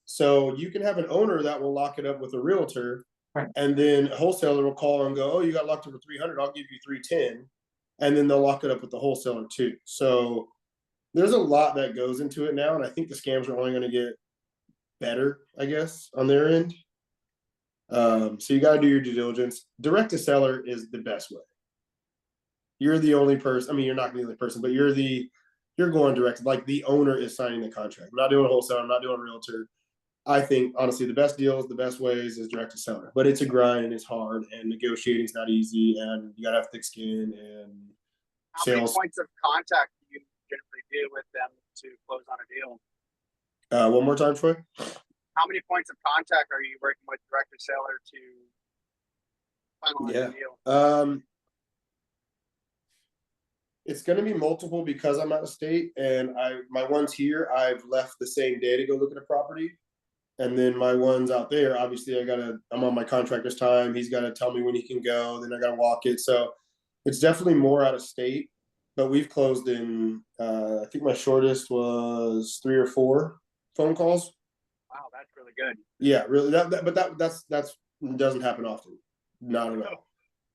So you can have an owner that will lock it up with a realtor. Right. And then a wholesaler will call and go, oh, you got locked up for 300, I'll give you 310. And then they'll lock it up with the wholesaler too. So there's a lot that goes into it now. And I think the scams are only going to get better, I guess, on their end. So you got to do your due diligence. Direct to seller is the best way. You're the only person. I mean, you're not the only person, but you're going direct. Like the owner is signing the contract. I'm not doing a wholesaler. I'm not doing a realtor. I think honestly, the best deals, the best ways is direct to seller, but it's a grind and it's hard, and negotiating is not easy, and you gotta have thick skin and How sales. many points of contact do you generally do with them to close on a deal? One more time, Troy. How many points of contact are you working with direct to seller to finalize the deal? It's going to be multiple because I'm out of state, and my ones here, I've left the same day to go look at a property. And then my ones out there, obviously I'm on my contractor's time. He's got to tell me when he can go. Then I got to walk it. So it's definitely more out of state, but we've closed in, I think my shortest was 3 or 4 phone calls. Wow, that's really good. Yeah, really. That's doesn't happen often. Not at all.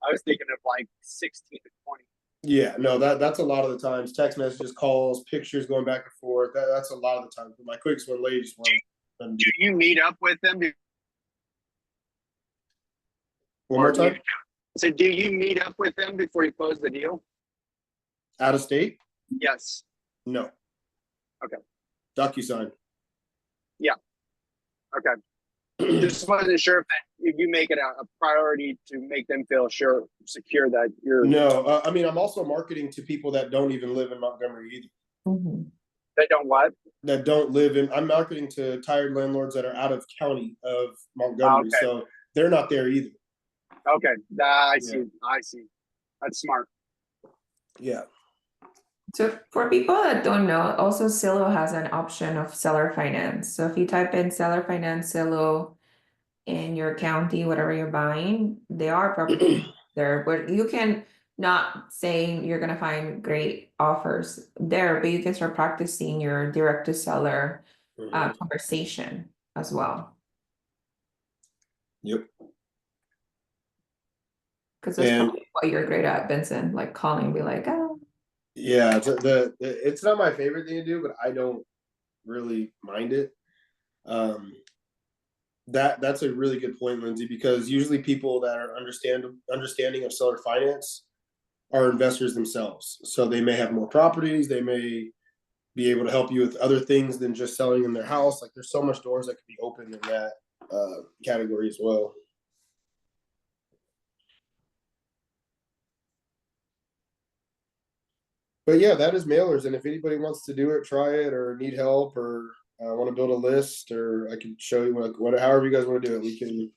I was thinking of like 16 to 20. Yeah, no, that's a lot of the times. Text messages, calls, pictures going back and forth. That's a lot of the time. But my quickest one, ladies one. Do you meet up with them? One more time. So do you meet up with them before you close the deal? Out of state? Yes. No. Okay. DocuSign. Yeah. Okay. Just wasn't sure if you make it a priority to make them feel secure that you're. No, I mean, I'm also marketing to people that don't even live in Montgomery either. Mm-hmm. They don't what? That don't live in. I'm marketing to tired landlords that are out of county of Montgomery, so they're not there either. Okay, I see. I see. That's smart. Yeah. So for people that don't know, also Zillow has an option of seller finance. So if you type in seller finance Zillow in your county, whatever you're buying, there are properties there where you can, not saying you're gonna find great offers there, but you can start practicing your direct to seller conversation as well. Yep. Because that's probably what you're great at, Vincent, like calling and be like, oh. Yeah, it's not my favorite thing to do, but I don't really mind it. That's a really good point, Lindsay, because usually people that are understanding of seller finance are investors themselves. So they may have more properties, they may be able to help you with other things than just selling in their house. Like there's so much doors that could be opened in that category as well. But yeah, that is mailers. And if anybody wants to do it, try it, or need help, or want to build a list, or I can show you what however you guys want to do it, we can.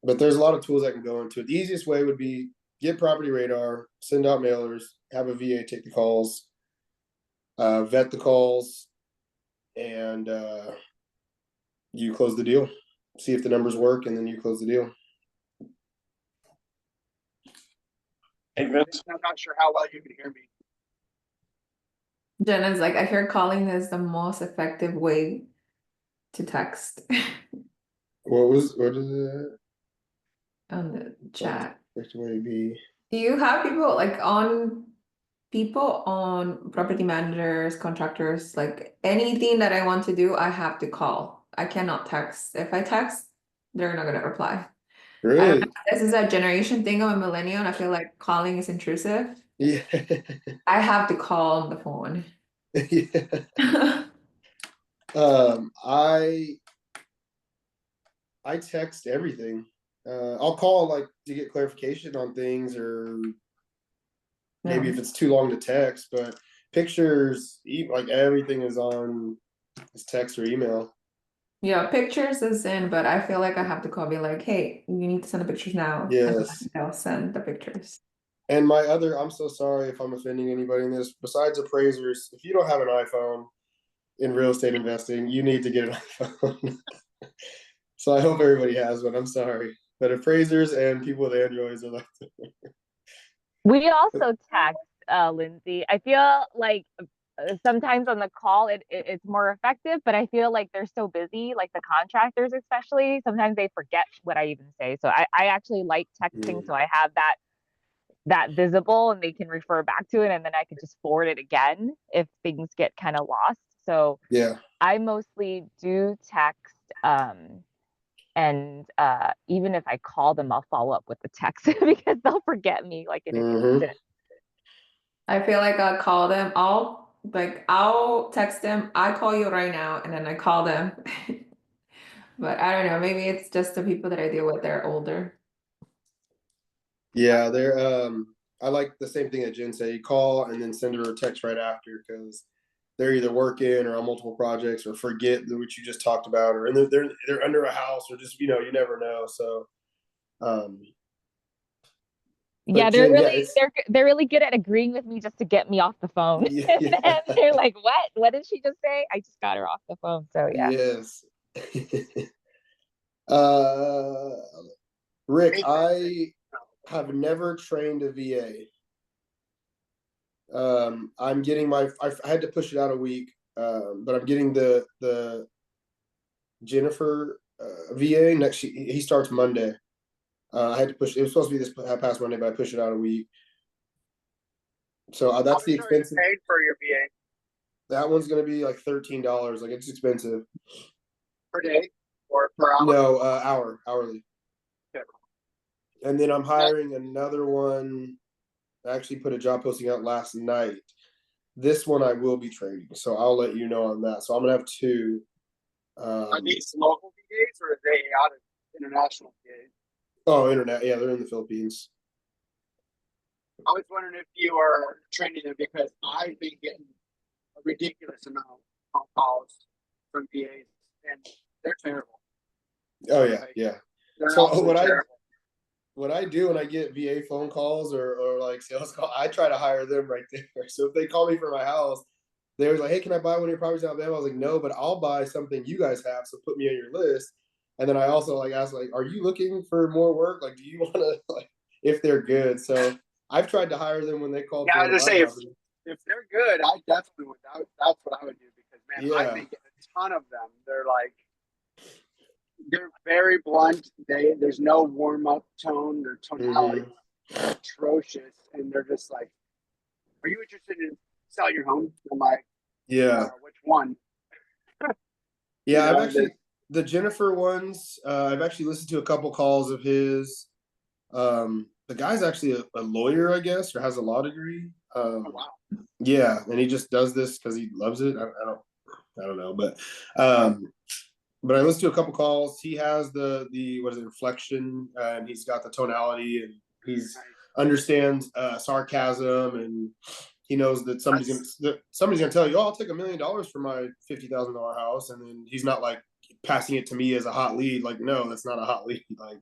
But there's a lot of tools that can go into it. The easiest way would be get property radar, send out mailers, have a VA take the calls, vet the calls, and you close the deal. See if the numbers work, and then you close the deal. Hey, Vince. I'm not sure how well you can hear me. Jenna's like, I hear calling is the most effective way to text What is it? on the chat. Which way be? Do you have people on property managers, contractors, like anything that I want to do, I have to call. I cannot text. If I text, they're not gonna reply. I don't Really? know if this is a generation thing. I'm a millennial and I feel like calling is intrusive. Yeah. I have to call on the phone. Yeah. I text everything. I'll call like to get clarification on things, or maybe if it's too long to text, but pictures, like everything is on is text or email. Yeah, pictures is in, but I feel like I have to call, be like, hey, you need to send the pictures now. Yes. And I'll send the pictures. And I'm so sorry if I'm offending anybody in this. Besides appraisers, if you don't have an iPhone in real estate investing, you need to get an iPhone. So I hope everybody has one. I'm sorry. But appraisers and people with Androids are like. We also text, Lindsay. I feel like sometimes on the call it's more effective, but I feel like they're so busy, like the contractors especially, sometimes they forget what I even say. So I actually like texting, so I have that visible and they can refer back to it, and then I can just forward it again if things get kind of lost. So yeah, I mostly do text, and even if I call them, I'll follow up with the text because they'll forget me like in an instant. I feel like I'll call them. I'll text them. I call you right now, and then I call them. But I don't know. Maybe it's just the people that I deal with. They're older. Yeah, they're I like the same thing that Jen said. You call and then send her a text right after, because they're either working or on multiple projects, or forget what you just talked about, or they're under a house, or just you never know. So yeah, Jen, they're really good at agreeing with me just to get me off the phone. Yeah. And they're like, what did she just say? I just got her off the phone. So yeah. Yes. Rick, I have never trained a VA. I'm getting I had to push it out a week, but I'm getting the Jennifer VA next. He starts Monday. I had to push. It was supposed to be this past Monday, but I pushed it out a week. So that's the expensive. Paid for your VA. That one's going to be like $13. Like, it's expensive. Per day or per hour? No, hourly. Okay. And then I'm hiring another one. I actually put a job posting out last night. This one I will be training, so I'll let you know on that. So I'm gonna have two. Are these local VAs or are they out of international VAs? Oh, internet. Yeah, they're in the Philippines. I was wondering if you are training them, because I've been getting a ridiculous amount of calls from VAs, and they're terrible. Oh yeah, yeah. So what I do when I get VA phone calls or like sales calls, I try to hire them right there. So if they call me for my house, they was like, "Hey, can I buy one of your properties in Alabama?" I was like, "No, but I'll buy something you guys have, so put me on your list." And then I also ask, "Are you looking for more work? Like, do you want to if they're good?" So I've tried to hire them when they call. Yeah, I was gonna say if they're good, I definitely would. That's what I would do, because man, I've been getting a ton of them. They're very blunt. There's no warm up tone. Their tonality is atrocious, and they're just like, "Are you interested in selling your home?" I'm like, "Yeah." Which one? Yeah, I've actually the Jennifer ones. I've actually listened to a couple calls of his. The guy's actually a lawyer, I guess, or has a law degree. Oh, wow. Yeah, and he just does this because he loves it. I don't know, but I listened to a couple calls. He has the what is it, inflection, and he's got the tonality, and he's understands sarcasm, and he knows that somebody's gonna tell you, "Oh, I'll take $1 million for my $50,000 house," and then he's not like passing it to me as a hot lead. Like, no, that's not a hot lead. Like,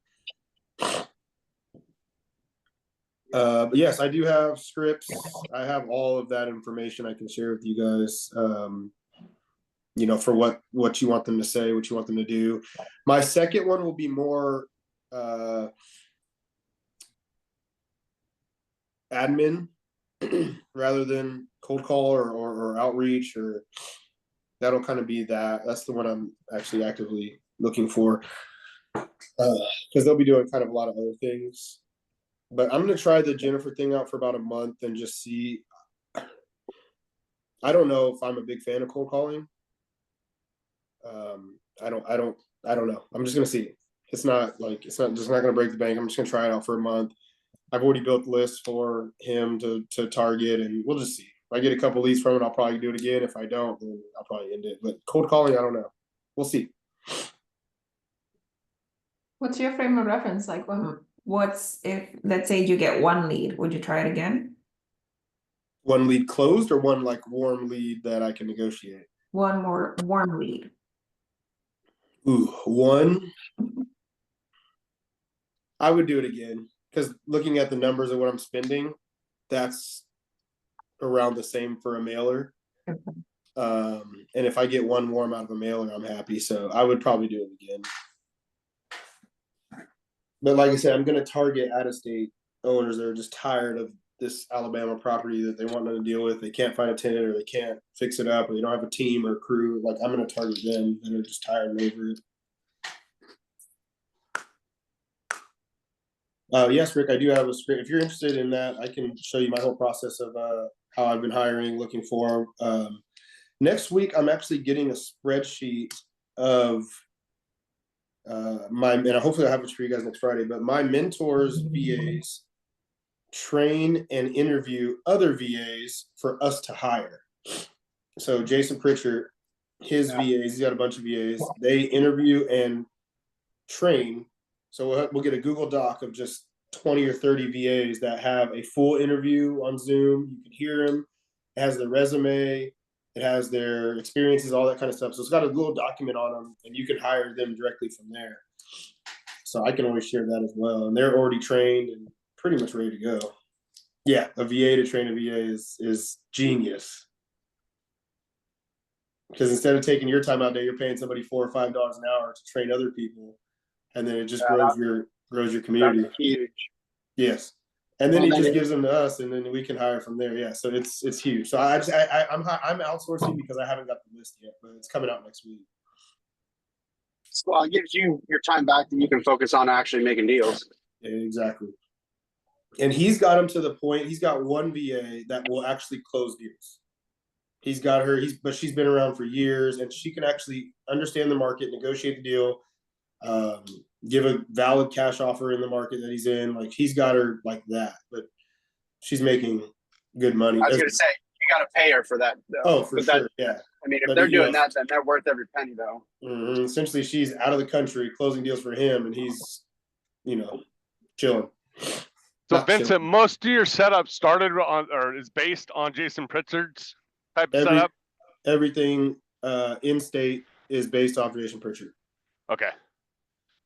but yes, I do have scripts. I have all of that information I can share with you guys. You know, for what you want them to say, what you want them to do. My second one will be more admin rather than cold call or outreach, or that'll kind of be that. That's the one I'm actually actively looking for, because they'll be doing kind of a lot of other things. But I'm gonna try the Jennifer thing out for about a month and just see. I don't know if I'm a big fan of cold calling. I don't know. I'm just gonna see. It's not just not gonna break the bank. I'm just gonna try it out for a month. I've already built lists for him to target, and we'll just see. If I get a couple leads from it, I'll probably do it again. If I don't, then I'll probably end it. But cold calling, I don't know. We'll see. What's your frame of reference? Like, what's if, let's say you get one lead, would you try it again? One lead closed, or one like warm lead that I can negotiate? One more warm lead. Ooh, one. I would do it again, because looking at the numbers of what I'm spending, that's around the same for a mailer. And if I get one warm out of a mailer, I'm happy. So I would probably do it again. But like I said, I'm going to target out-of-state owners that are just tired of this Alabama property that they want to deal with. They can't find a tenant, or they can't fix it up, or they don't have a team or crew. Like, I'm going to target them that are just tired and over it. Yes, Rick, I do have a script. If you're interested in that, I can show you my whole process of how I've been hiring, looking for. Next week, I'm actually getting a spreadsheet of and hopefully I'll have it for you guys next Friday, but my mentors VAs train and interview other VAs for us to hire. So Jason Pritchard, his VAs, he's got a bunch of VAs, they interview and train. So we'll get a Google Doc of just 20 or 30 VAs that have a full interview on Zoom. You can hear them. It has their resume. It has their experiences, all that kind of stuff. So it's got a little document on them, and you can hire them directly from there. So I can always share that as well. And they're already trained and pretty much ready to go. Yeah, a VA to train a VA is genius. Because instead of taking your time out there, you're paying somebody $4 or $5 an hour to train other people. And then it just grows your community. That's huge. Yes, and then he just gives them to us, and then we can hire from there. Yeah, so it's huge. So I'm outsourcing because I haven't got the list yet, but it's coming out next week. Well, it gives you your time back that you can focus on actually making deals. Yeah, exactly. And he's got him to the point. He's got one VA that will actually close deals. He's got her. But she's been around for years, and she can actually understand the market, negotiate the deal. Give a valid cash offer in the market that he's in. Like, he's got her like that, but she's making good money. I was going to say, you got to pay her for that. Though. Oh, for sure. Yeah. I mean, if they're doing that, then they're worth every penny, though. Essentially, she's out of the country closing deals for him, and he's, chilling. So Vincent, most of your setup started on, or is based on Jason Pritchard's type of setup? Everything in state is based off Jason Pritchard. Okay.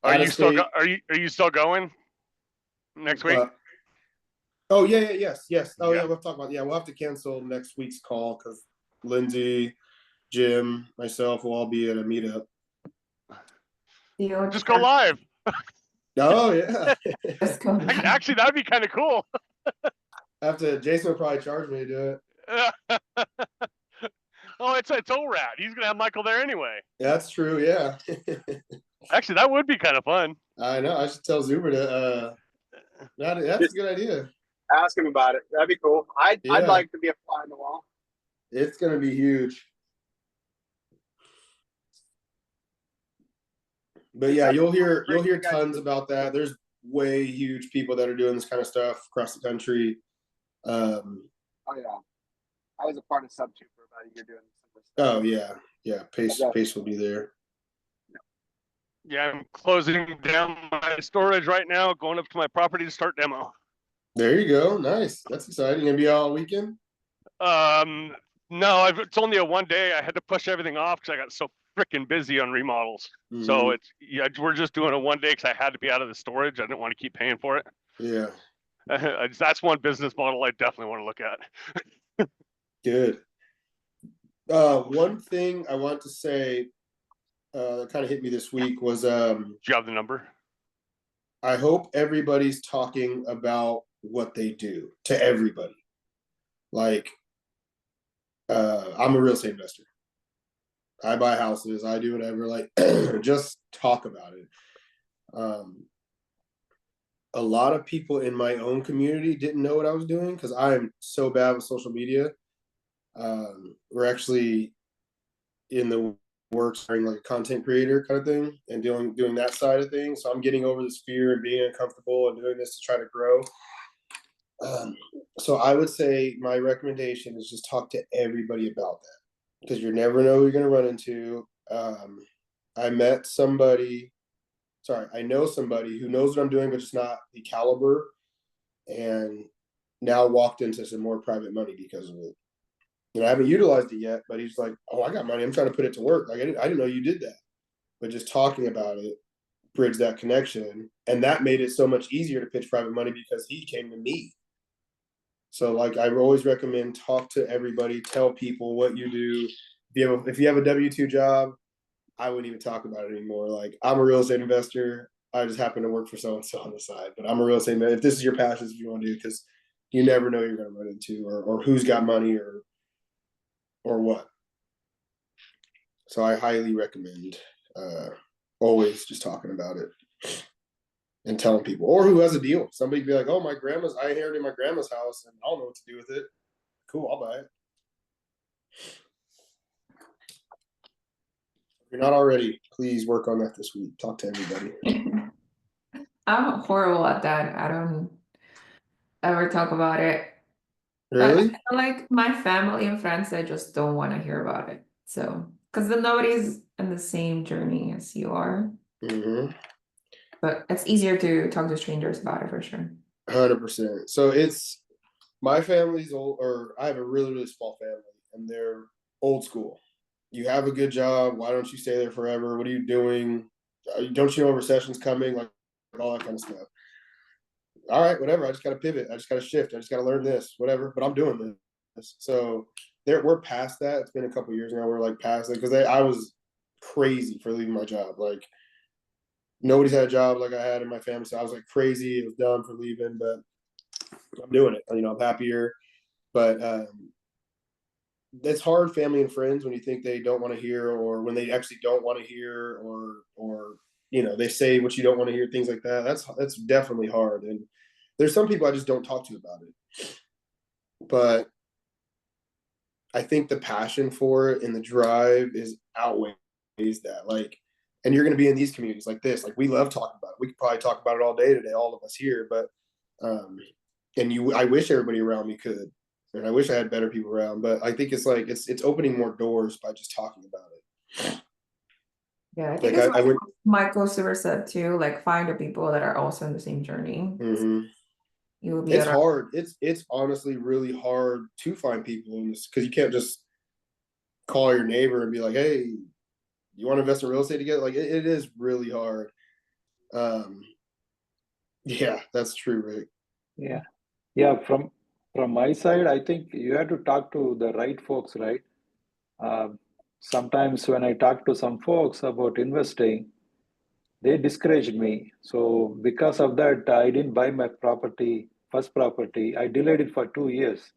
Are you still going next week? Oh yeah, yes. Oh yeah, we'll talk about. Yeah, we'll have to cancel next week's call because Lindsay, Jim, myself will all be at a meetup. Just go live. Oh yeah. Actually, that'd be kind of cool. Jason will probably charge me to do it. Oh, it's ORAAT. He's gonna have Michael there anyway. That's true. Yeah. Actually, that would be kind of fun. I know. I should tell Zuber to. That's a good idea. Ask him about it. That'd be cool. I'd like to be a fly on the wall. It's gonna be huge. But yeah, you'll hear tons about that. There's way huge people that are doing this kind of stuff across the country. Oh yeah, I was a part of Sub 2 for about a year doing some stuff. Oh yeah. Pace will be there. Yeah, I'm closing down my storage right now, going up to my property to start demo. There you go. Nice. That's exciting. Gonna be all weekend? No, it's only a 1 day. I had to push everything off because I got so freaking busy on remodels. So it's, yeah, we're just doing a 1 day because I had to be out of the storage. I didn't want to keep paying for it. Yeah. That's one business model I definitely want to look at. Good. One thing I want to say that kind of hit me this week was Do you have the number? I hope everybody's talking about what they do to everybody. Like, I'm a real estate investor. I buy houses, I do whatever, like just talk about it. A lot of people in my own community didn't know what I was doing because I'm so bad with social media. We're actually in the works starting like a content creator kind of thing and doing that side of things. So I'm getting over this fear and being uncomfortable and doing this to try to grow. So I would say my recommendation is just talk to everybody about that because you never know who you're going to run into. I know somebody who knows what I'm doing, but just not the caliber, and now walked into some more private money because of it. And I haven't utilized it yet, but he's like, "Oh, I got money. I'm trying to put it to work. Like I didn't know you did that." But just talking about it bridged that connection, and that made it so much easier to pitch private money because he came to me. So like I always recommend talk to everybody, tell people what you do. If you have a W-2 job, I wouldn't even talk about it anymore. Like I'm a real estate investor. I just happen to work for so and so on the side, but I'm a real estate investor. If this is your passion, if you want to do, because you never know you're going to run into or who's got money or what. So I highly recommend always just talking about it and telling people, or who has a deal. Somebody be like, "Oh, I inherited my grandma's house and I don't know what to do with it." Cool, I'll buy it. If you're not already, please work on that this week. Talk to everybody. I'm horrible at that. I don't ever talk about it. Really? Like my family and friends, I just don't want to hear about it. So, because then nobody's in the same journey as you are. Mm-hmm. But it's easier to talk to strangers about it for sure. 100%. So it's my family's old, or I have a really, really small family, and they're old school. You have a good job. Why don't you stay there forever? What are you doing? Don't you know a recession's coming? Like all that kind of stuff. All right, whatever. I just got to pivot. I just got to shift. I just got to learn this, whatever. But I'm doing this. So we're past that. It's been a couple of years now. We're like past it because I was crazy for leaving my job. Like nobody's had a job like I had in my family. So I was like crazy. It was done for leaving, but I'm doing it. You know, I'm happier. But it's hard, family and friends, when you think they don't want to hear, or when they actually don't want to hear, or you know, they say what you don't want to hear, things like that. That's definitely hard. And there's some people I just don't talk to about it. But I think the passion for it and the drive is outweighs that. Like, and you're going to be in these communities like this. Like we love talking about it. We could probably talk about it all day today, all of us here. But I wish everybody around me could. And I wish I had better people around, but I think it's like it's opening more doors by just talking about it. Yeah, I think like it's what Michael Silver said too. Like find the people that are also in the same journey. Mm-hmm. You will be. It's hard. It's honestly really hard to find people in this because you can't just call your neighbor and be like, "Hey, you want to invest in real estate together?" Like it is really hard. Yeah, that's true, Rick. Yeah. From my side, I think you have to talk to the right folks, right? Sometimes when I talk to some folks about investing, they discouraged me. So because of that, I didn't buy my first property. I delayed it for 2 years.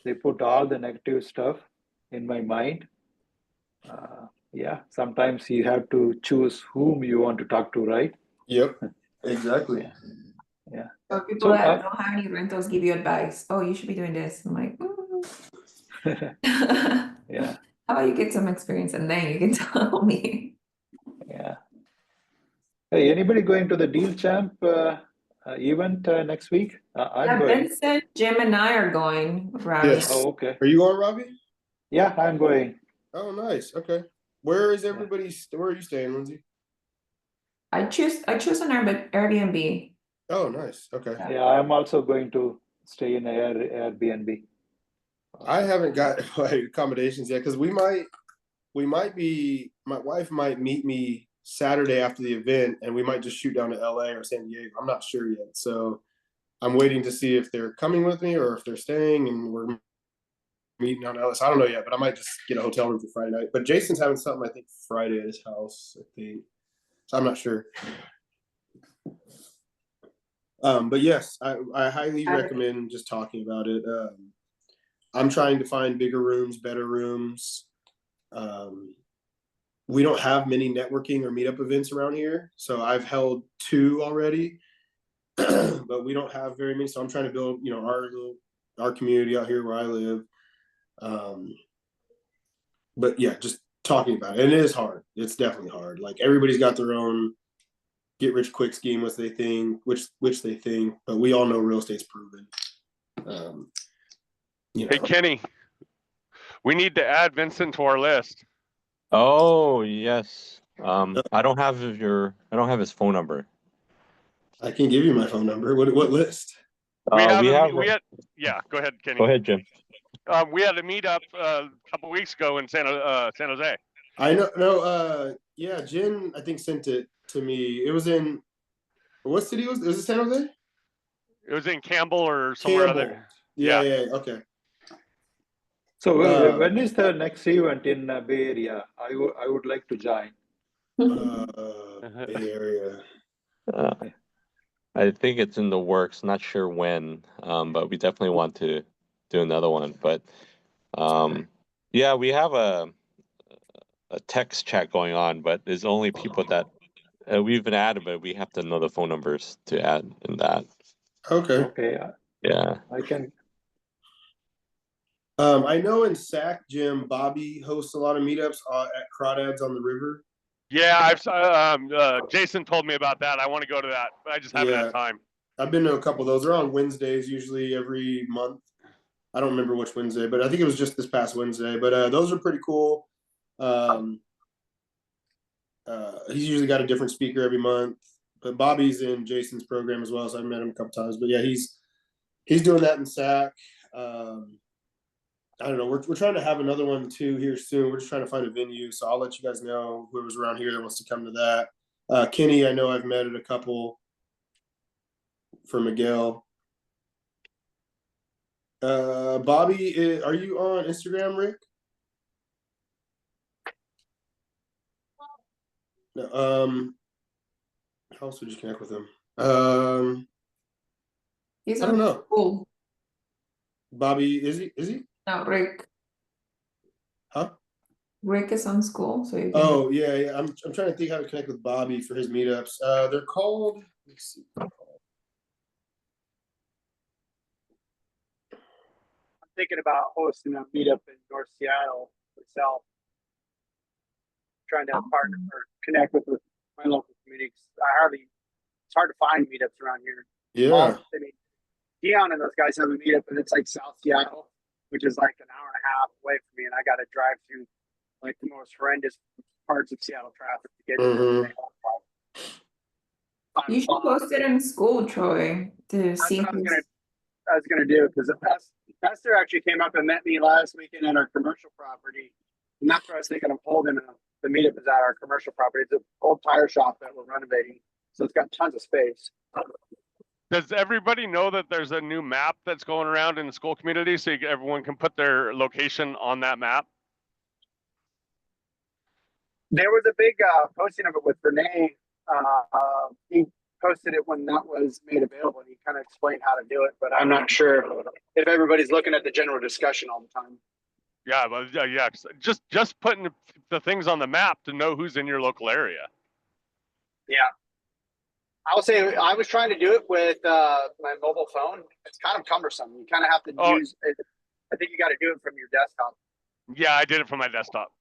They put all the negative stuff in my mind. Yeah, sometimes you have to choose whom you want to talk to, right? Yep, exactly. Yeah. So people that don't have any rentals give you advice. Oh, you should be doing this. I'm like, yeah. How about you get some experience and then you can tell me. Yeah. Hey, anybody going to the Deal Champ event next week? I'm going. Vincent, Jim, and I are going. Robbie. Yes. Oh, okay. Are you going, Robbie? Yeah, I'm going. Oh, nice. Okay. Where is everybody? Where are you staying, Lindsay? I choose an Airbnb. Oh, nice. Okay. Yeah, I'm also going to stay in Airbnb. I haven't got like accommodations yet because we might be, my wife might meet me Saturday after the event and we might just shoot down to LA or San Diego. I'm not sure yet. So I'm waiting to see if they're coming with me or if they're staying and we're meeting on LA. So I don't know yet, but I might just get a hotel room for Friday night. But Jason's having something, I think, Friday at his house, I think. So I'm not sure. But yes, I highly recommend just talking about it. I'm trying to find bigger rooms, better rooms. We don't have many networking or meetup events around here. So I've held 2 already, but we don't have very many. So I'm trying to build, you know, our community out here where I live. But yeah, just talking about it. And it is hard. It's definitely hard. Like everybody's got their own get rich quick scheme, which they think, but we all know real estate's proven. You know. Hey, Kenny, we need to add Vincent to our list. Oh, yes. I don't have his phone number. I can give you my phone number. What list? Yeah, go ahead, Kenny. Go ahead, Jim. We had a meetup a couple weeks ago in San Jose. I know. No. Yeah. Jen, I think sent it to me. It was in what city was it? San Jose? It was in Campbell or somewhere other. Yeah. Okay. So when is the next event in Bay Area? I would like to join. Bay Area. I think it's in the works. Not sure when, but we definitely want to do another one. But yeah, we have a text chat going on, but there's only people that we've been added, but we have to know the phone numbers to add in that. Okay. Yeah. I can. I know in SAC, Jim, Bobby hosts a lot of meetups at Crawdads on the River. Yeah, Jason told me about that. I want to go to that, but I just haven't had time. I've been to a couple of those. They're on Wednesdays, usually every month. I don't remember which Wednesday, but I think it was just this past Wednesday. But those are pretty cool. He's usually got a different speaker every month. But Bobby's in Jason's program as well, so I've met him a couple times. But yeah, he's doing that in SAC. I don't know. We're trying to have another one too here soon. We're just trying to find a venue, so I'll let you guys know whoever's around here that wants to come to that. Kenny, I know I've met at a couple for Miguel. Bobby, are you on Instagram, Rick? No. How else would you connect with him? He's I don't know. School. Bobby, is he? No, Rick. Huh? Rick is on school, so you can. Oh yeah. I'm trying to think how to connect with Bobby for his meetups. They're called. Let's see. I'm thinking about hosting a meetup in North Seattle myself. Trying to partner or connect with my local communities. It's hard to find meetups around here. Yeah. I mean, Dion and those guys have a meetup, and it's like South Seattle, which is like an hour and a half away from me, and I got to drive through like the most horrendous parts of Seattle traffic to get to. You should post it in school, Troy, to see. I was gonna do, because Esther actually came up and met me last weekend at our commercial property, and that's where I was thinking of holding the meetup is at our commercial property. It's an old tire shop that we're renovating, so it's got tons of space. Does everybody know that there's a new map that's going around in the school community, so everyone can put their location on that map? There was a big posting of it with Renee. He posted it when that was made available, and he kind of explained how to do it, but I'm not sure if everybody's looking at the general discussion all the time. Yeah, but yeah, just putting the things on the map to know who's in your local area. Yeah. I'll say I was trying to do it with my mobile phone. It's kind of cumbersome. You kind of have to use it. I think you got to do it from your desktop. Yeah, I did it from my desktop.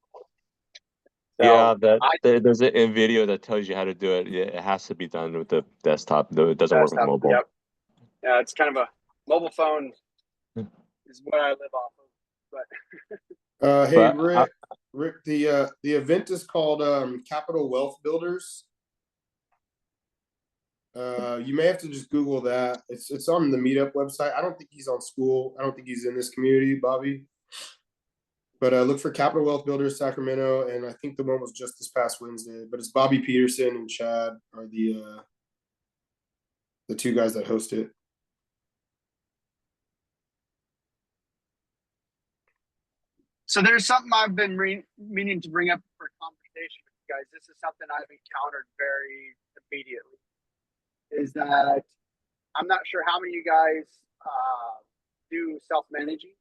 So yeah, there's a video that tells you how to do it. It has to be done with the desktop, though it doesn't work with mobile. Yep. Yeah, it's kind of a mobile phone is what I live off of. But hey, Rick, the event is called Capital Wealth Builders. You may have to just Google that. It's on the meetup website. I don't think he's on school. I don't think he's in this community, Bobby. But look for Capital Wealth Builders Sacramento, and I think the one was just this past Wednesday. But it's Bobby Peterson and Chad are the two guys that host it. So there's something I've been meaning to bring up for conversation with you guys. This is something I've encountered very immediately. Is that I'm not sure how many of you guys do self-managing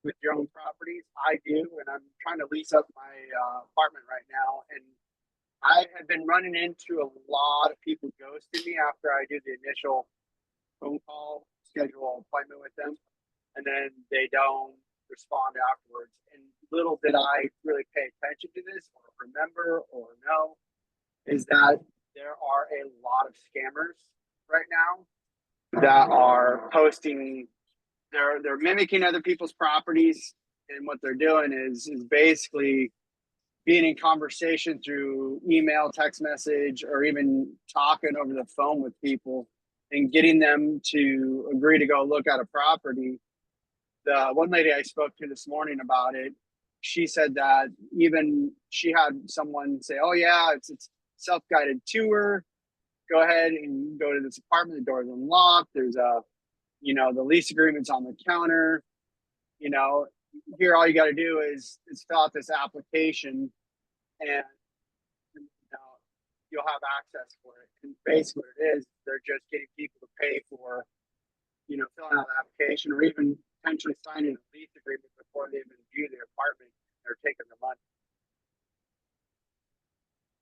with your own properties. I do, and I'm trying to lease up my apartment right now. And I have been running into a lot of people ghosting me after I do the initial phone call, schedule an appointment with them, and then they don't respond afterwards. And little did I really pay attention to this or remember or know, is that there are a lot of scammers right now that are posting. They're mimicking other people's properties, and what they're doing is basically being in conversation through email, text message, or even talking over the phone with people and getting them to agree to go look at a property. The one lady I spoke to this morning about it, she said that even she had someone say, "Oh yeah, it's self-guided tour. Go ahead and go to this apartment. The door's unlocked. There's the lease agreement's on the counter. Here all you got to do is fill out this application, and you'll have access for it." And basically, what it is, they're just getting people to pay for, filling out the application or even potentially signing a lease agreement before they even view the apartment. They're taking the money.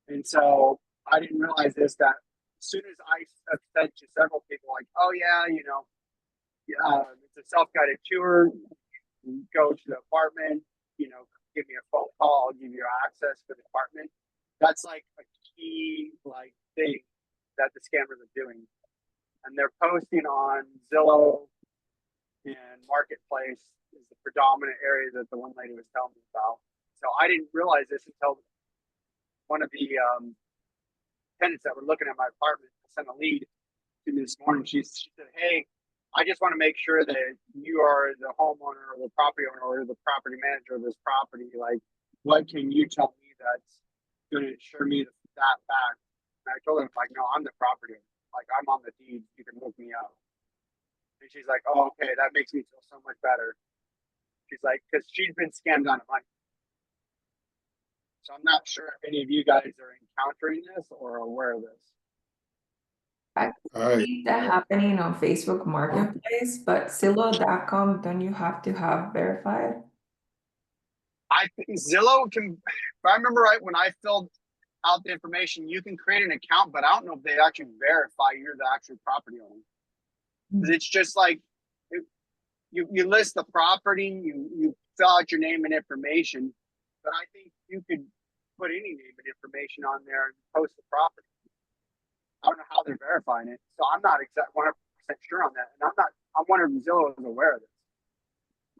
And so I didn't realize this, that as soon as I have said to several people, like, "Oh yeah, it's a self-guided tour. Go to the apartment, give me a phone call, I'll give you access to the apartment." That's like a key thing that the scammers are doing. And they're posting on Zillow and Marketplace is the predominant area that the one lady was telling me about. So I didn't realize this until one of the tenants that were looking at my apartment sent a lead to me this morning. She said, "Hey, I just want to make sure that you are the homeowner or the property owner or the property manager of this property. Like, what can you tell me that's going to assure me that fact?" And I told her, "No, I'm the property owner. I'm on the deed. You can look me up." And she's like, "Oh, okay, that makes me feel so much better." She's like, because she's been scammed out of money. So I'm not sure if any of you guys are encountering this or aware of this. I see that happening on Facebook Marketplace, but Zillow.com, don't you have to have verified? I think Zillow can, if I remember right, when I filled out the information, you can create an account, but I don't know if they actually verify you're the actual property owner. Because it's just like, you list the property, you fill out your name and information, but I think you could put any name and information on there and post the property. I don't know how they're verifying it, so I'm not 100% sure on that. And I'm wondering if Zillow is aware of this.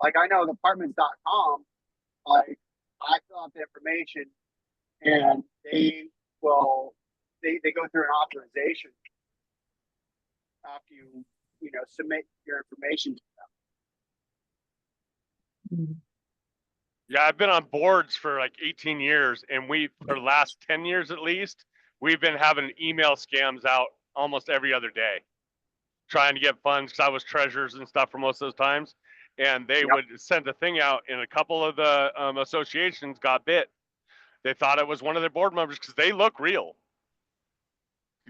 I know the apartments.com, I fill out the information and they go through an authorization after you submit your information to them. Yeah, I've been on boards for 18 years, and for the last 10 years at least, we've been having email scams out almost every other day, trying to get funds, because I was treasurers and stuff for most of those times, and they would send a thing out, and a couple of the associations got bit. They thought it was one of their board members because they look real.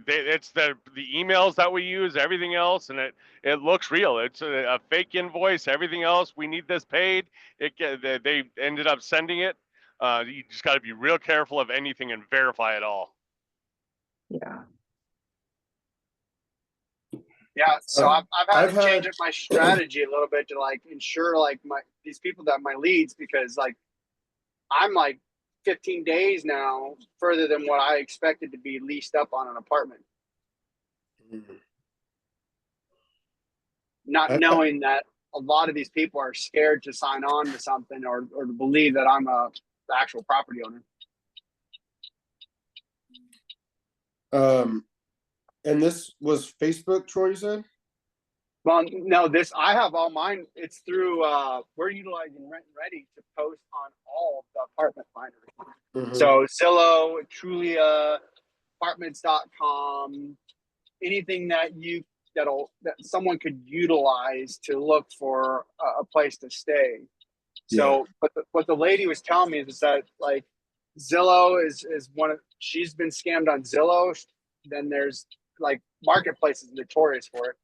It's the emails that we use, everything else, and it looks real. It's a fake invoice, everything else. We need this paid. They ended up sending it. You just got to be real careful of anything and verify it all. Yeah. Yeah, so I've had to change up my strategy a little bit to ensure these people that my leads, because I'm 15 days now further than what I expected to be leased up on an apartment. Not knowing that a lot of these people are scared to sign on to something or to believe that I'm the actual property owner. And this was Facebook, Troy, you said? Well, no, I have all mine. It's through, we're utilizing Rent Ready to post on all of the apartment finders. So Zillow, Trulia, apartments.com, anything that that someone could utilize to look for a place to stay. So, what the lady was telling me is that like Zillow is she's been scammed on Zillow. Then there's like Marketplace is notorious for it.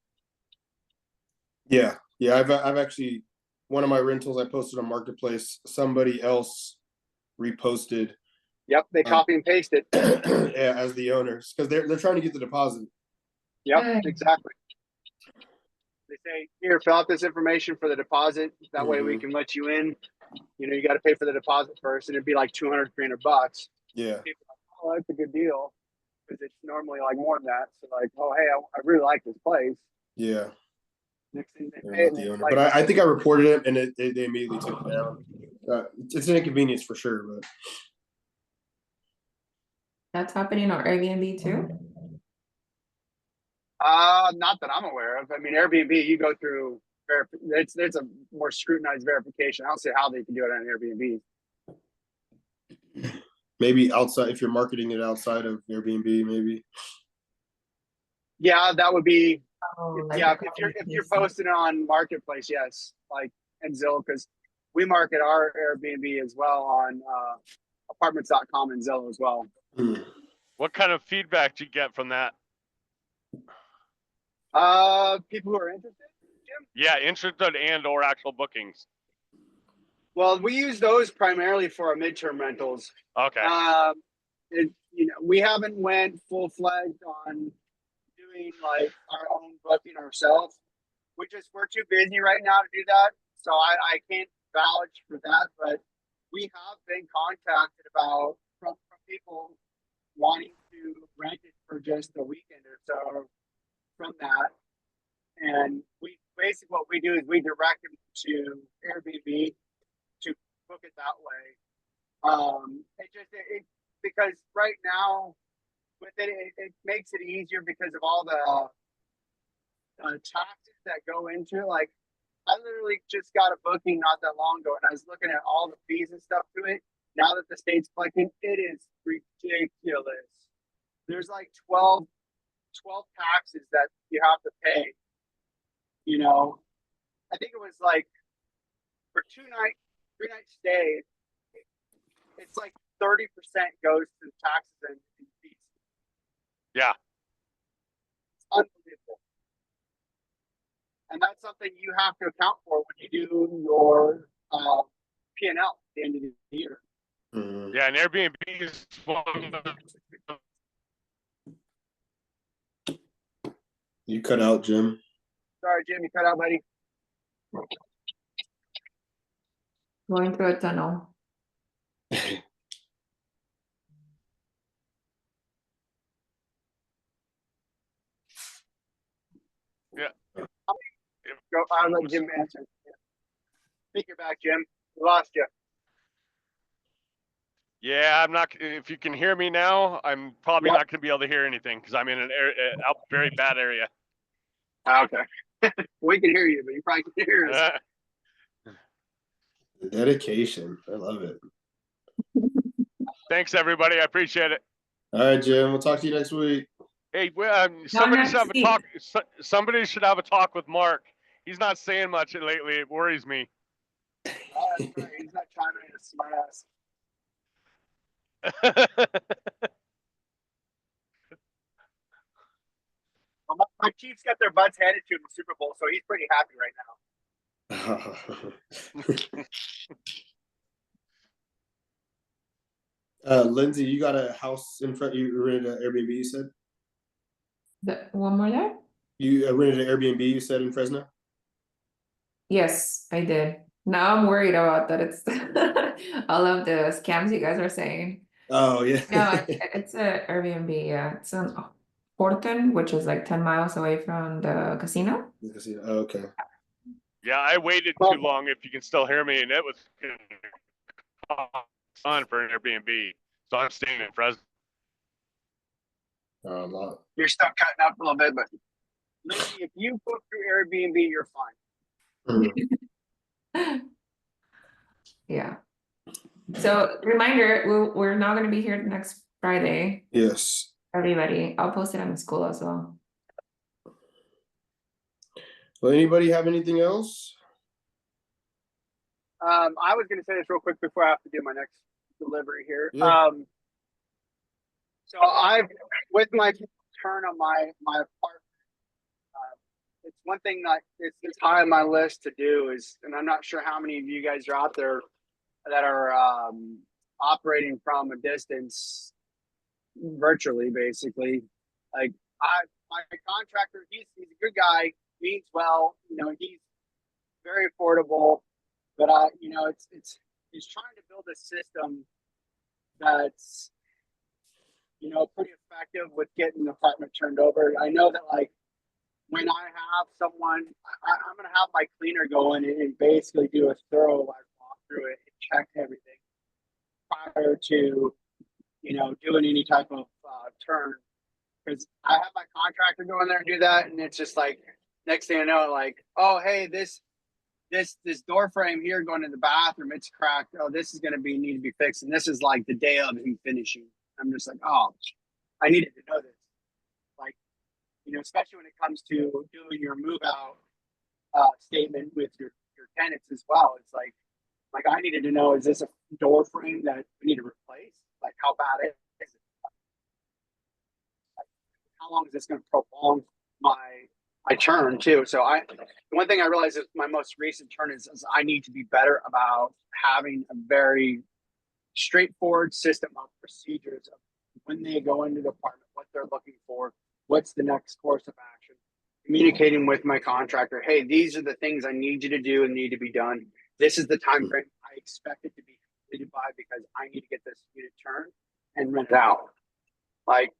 Yeah. I've actually, one of my rentals I posted on Marketplace, somebody else reposted. Yep, they copy and paste it. Yeah, as the owners, because they're trying to get the deposit. Yep, exactly. They say, here, fill out this information for the deposit. That way we can let you in. You know, you got to pay for the deposit first, and it'd be like $200, $300. Yeah. People are like, oh, that's a good deal, because it's normally like more than that. So like, oh, hey, I really like this place. Yeah. Next thing they They're pay, not the owner, but I think I reported it, and they immediately took it down. It's an inconvenience for sure, but That's happening on Airbnb too? Not that I'm aware of. I mean, Airbnb, you go through it's a more scrutinized verification. I don't see how they can do it on Airbnb. maybe outside, if you're marketing it outside of Airbnb, maybe. Yeah, that would be. Like if you're posting it on Marketplace, yes, like and Zillow, because we market our Airbnb as well on apartments.com and Zillow as well. What kind of feedback do you get from that? People who are interested, Jim? Yeah, interested and or actual bookings. Well, we use those primarily for our midterm rentals. Okay. We haven't went full-fledged on doing like our own booking ourselves. We're too busy right now to do that. So I can't vouch for that, but we have been contacted from people wanting to rent it for just a weekend or so from that. And basically what we do is we direct them to Airbnb to book it that way. Because right now with it makes it easier because of all the taxes that go into it. Like I literally just got a booking not that long ago, and I was looking at all the fees and stuff to it. Now that the state's collecting, it is ridiculous. There's like 12 taxes that you have to pay. You know, I think it was like for 3-night stay, it's like 30% goes to taxes and fees. Yeah. It's unbelievable. And that's something you have to account for when you do your P&L at the end of the year. Yeah, and Airbnb is one of You cut out, Jim. Sorry, Jim, you cut out, buddy. Going through a tunnel. Yeah. I'll let Jim answer. Take your back, Jim. We lost you. Yeah, I'm not. If you can hear me now, I'm probably not going to be able to hear anything because I'm in a very bad area. Okay. We can hear you, but you probably can hear us. The dedication. I love it. Thanks, everybody. I appreciate it. All right, Jim. We'll talk to you next week. Hey, somebody should have a talk. Somebody should have a talk with Mark. He's not saying much lately. It worries me. Oh, that's right. He's not trying to be a smart ass. Well, my Chiefs got their butts handed to him in the Super Bowl, so he's pretty happy right now. Lindsay, you got a house in front. You rented an Airbnb. You said. One more there? You rented an Airbnb. You said in Fresno. Yes, I did. Now I'm worried about that. It's all of the scams you guys are saying. Oh yeah. No, it's a Airbnb. Yeah, it's on Horton, which is like 10 miles away from the casino. The casino. Oh, okay. Yeah, I waited too long. If you can still hear me, and it was on for an Airbnb, so I'm staying in Fresno. Lot. You're still cutting up a little bit, but Lindsay, if you book through Airbnb, you're fine. Yeah. So reminder, we're not going to be here next Friday. Yes. Everybody, I'll post it on the school as well. Well, anybody have anything else? I was going to say this real quick before I have to do my next delivery here. Yeah. So with my turn on my apartment, it's one thing that it's high on my list to do is, and I'm not sure how many of you guys are out there that are operating from a distance virtually, basically. Like my contractor, he's a good guy, means well, he's very affordable, but he's trying to build a system that's pretty effective with getting the apartment turned over. I know that like when I have someone, I'm gonna have my cleaner go in and basically do a thorough walk through it and check everything prior to doing any type of turn. Because I have my contractor go in there and do that, and it's just like next thing I know, like, oh hey, this door frame here going to the bathroom, it's cracked. Oh, this is gonna need to be fixed, and this is like the day of him finishing. I'm just like, oh, I needed to know this. Like, especially when it comes to doing your move out statement with your tenants as well. It's like I needed to know, is this a door frame that we need to replace? Like, how bad is it? Like, how long is this going to prolong my turn too? So the one thing I realized is my most recent turn is I need to be better about having a very straightforward system of procedures of when they go into the apartment, what they're looking for, what's the next course of action, communicating with my contractor, hey, these are the things I need you to do and need to be done. This is the time frame I expect it to be completed by because I need to get this unit turned and rented out. Like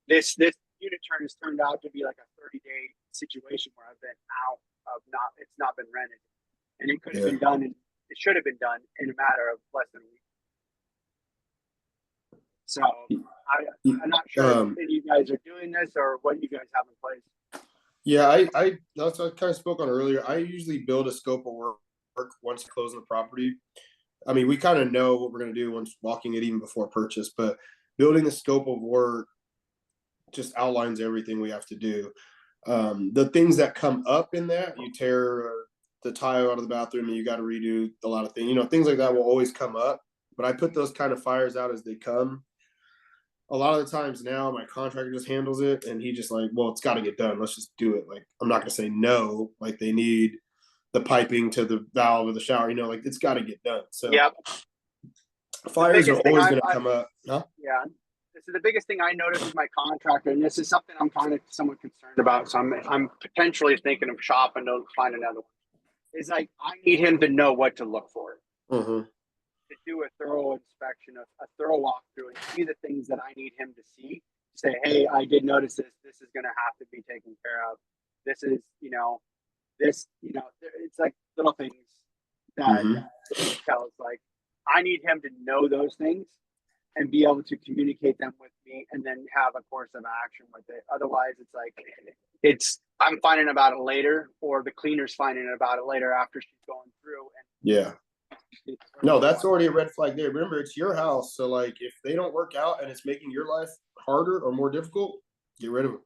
this unit turn has turned out to be like a 30-day situation where I've been out of it's not been rented. And it could have been done, and it should have been done in a matter of less than a week. So I'm not sure if you guys are doing this or what you guys have in place. Yeah, that's what I kind of spoke on earlier. I usually build a scope of work once closing the property. I mean, we kind of know what we're going to do once walking it even before purchase, but building the scope of work just outlines everything we have to do. The things that come up in that, you tear the tile out of the bathroom and you got to redo a lot of things, things like that will always come up, but I put those kind of fires out as they come. A lot of the times now my contractor just handles it and he just like, well, it's got to get done. Let's just do it. Like, I'm not going to say no, like they need the piping to the valve of the shower, like it's got to get done. So yep. Fires are always going to come up. Huh? Yeah. This is the biggest thing I noticed with my contractor, and this is something I'm kind of somewhat concerned about. So I'm potentially thinking of shopping to find another one. It's like I need him to know what to look for. Mm-hmm. To do a thorough inspection, a thorough walkthrough, and see the things that I need him to see. Say, hey, I did notice this. This is going to have to be taken care of. This is, it's like little things that tells. Like, I need him to know those things and be able to communicate them with me, and then have a course of action with it. Otherwise, it's like I'm finding about it later, or the cleaner's finding about it later after she's going through. And yeah. No, that's already a red flag there. Remember, it's your house. So like if they don't work out and it's making your life harder or more difficult, get rid of them.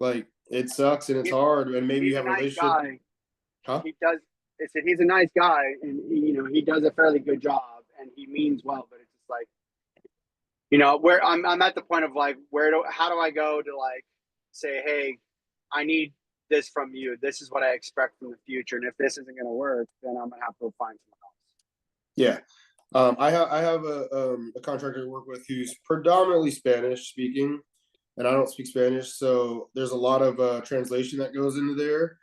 Like it sucks and it's hard, and maybe you have a relationship. Guy. Huh? He does. I said he's a nice guy, and he does a fairly good job, and he means well. But it's just like, where I'm at the point of like, how do I go to like say, hey, I need this from you. This is what I expect from the future, and if this isn't going to work, then I'm gonna have to go find someone else. Yeah. I have a contractor I work with who's predominantly Spanish speaking, and I don't speak Spanish. So there's a lot of translation that goes into there.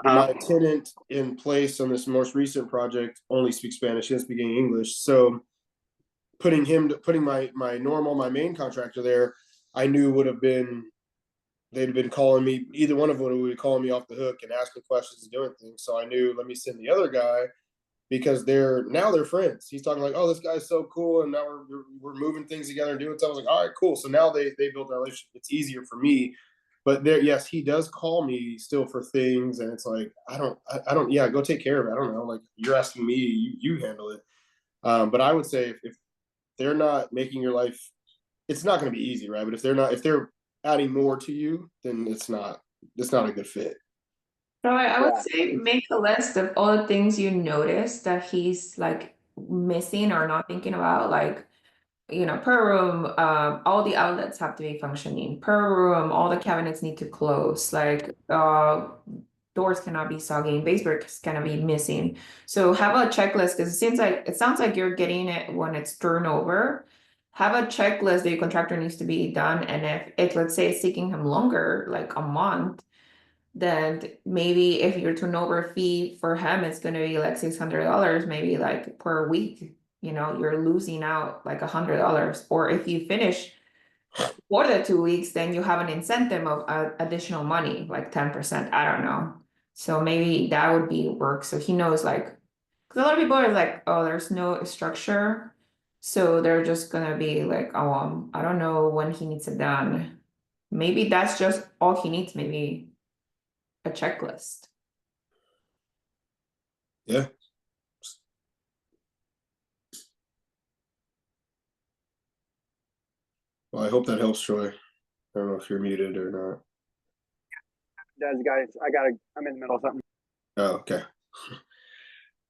My tenant in place on this most recent project only speaks Spanish. He doesn't speak any English. So putting my main contractor there, I knew they'd have been calling me, either one of them would be calling me off the hook and asking questions and doing things. So I knew, let me send the other guy because they're friends. He's talking like, oh, this guy's so cool, and now we're moving things together and doing stuff. I was like, all right, cool. So now they built that relationship. It's easier for me. But there, yes, he does call me still for things, and it's like I don't. Yeah, go take care of it. I don't know. Like you're asking me, you handle it. But I would say if they're not making your life, it's not going to be easy, right? But if they're adding more to you, then it's not a good fit. So I would say make a list of all the things you notice that he's like missing or not thinking about, like, you know, per room, all the outlets have to be functioning. Per room, all the cabinets need to close. Like, doors cannot be sagging, base bricks cannot be missing. So have a checklist, because it sounds like you're getting it when it's turnover. Have a checklist that your contractor needs to be done, and if let's say it's taking him longer, like a month, then maybe if your turnover fee for him is going to be like $600, maybe like per week, you know, you're losing out like $100. Or if you finish for the 2 weeks, then you have an incentive of additional money, like 10%. I don't know. So maybe that would be work. So he knows, like, because a lot of people are like, oh, there's no structure. So they're just gonna be like, oh, I don't know when he needs it done. Maybe that's just all he needs, maybe a checklist. Yeah. Well, I hope that helps, Troy. I don't know if you're muted or not. Does, guys, I'm in the middle of something. Oh, okay.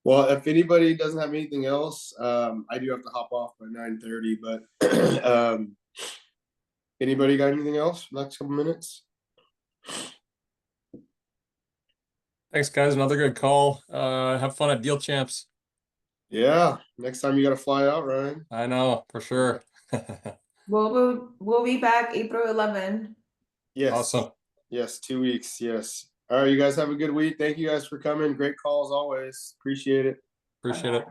Well, if anybody doesn't have anything else, I do have to hop off by 9:30, but anybody got anything else for the next couple minutes? Thanks, guys. Another good call. Have fun at Deal Champs. Yeah, next time you got to fly out, Ryan. I know, for sure. We'll be back April 11. Yes. Awesome. Yes, 2 weeks. Yes. All right, you guys have a good week. Thank you guys for coming. Great call as always. Appreciate it. Appreciate it.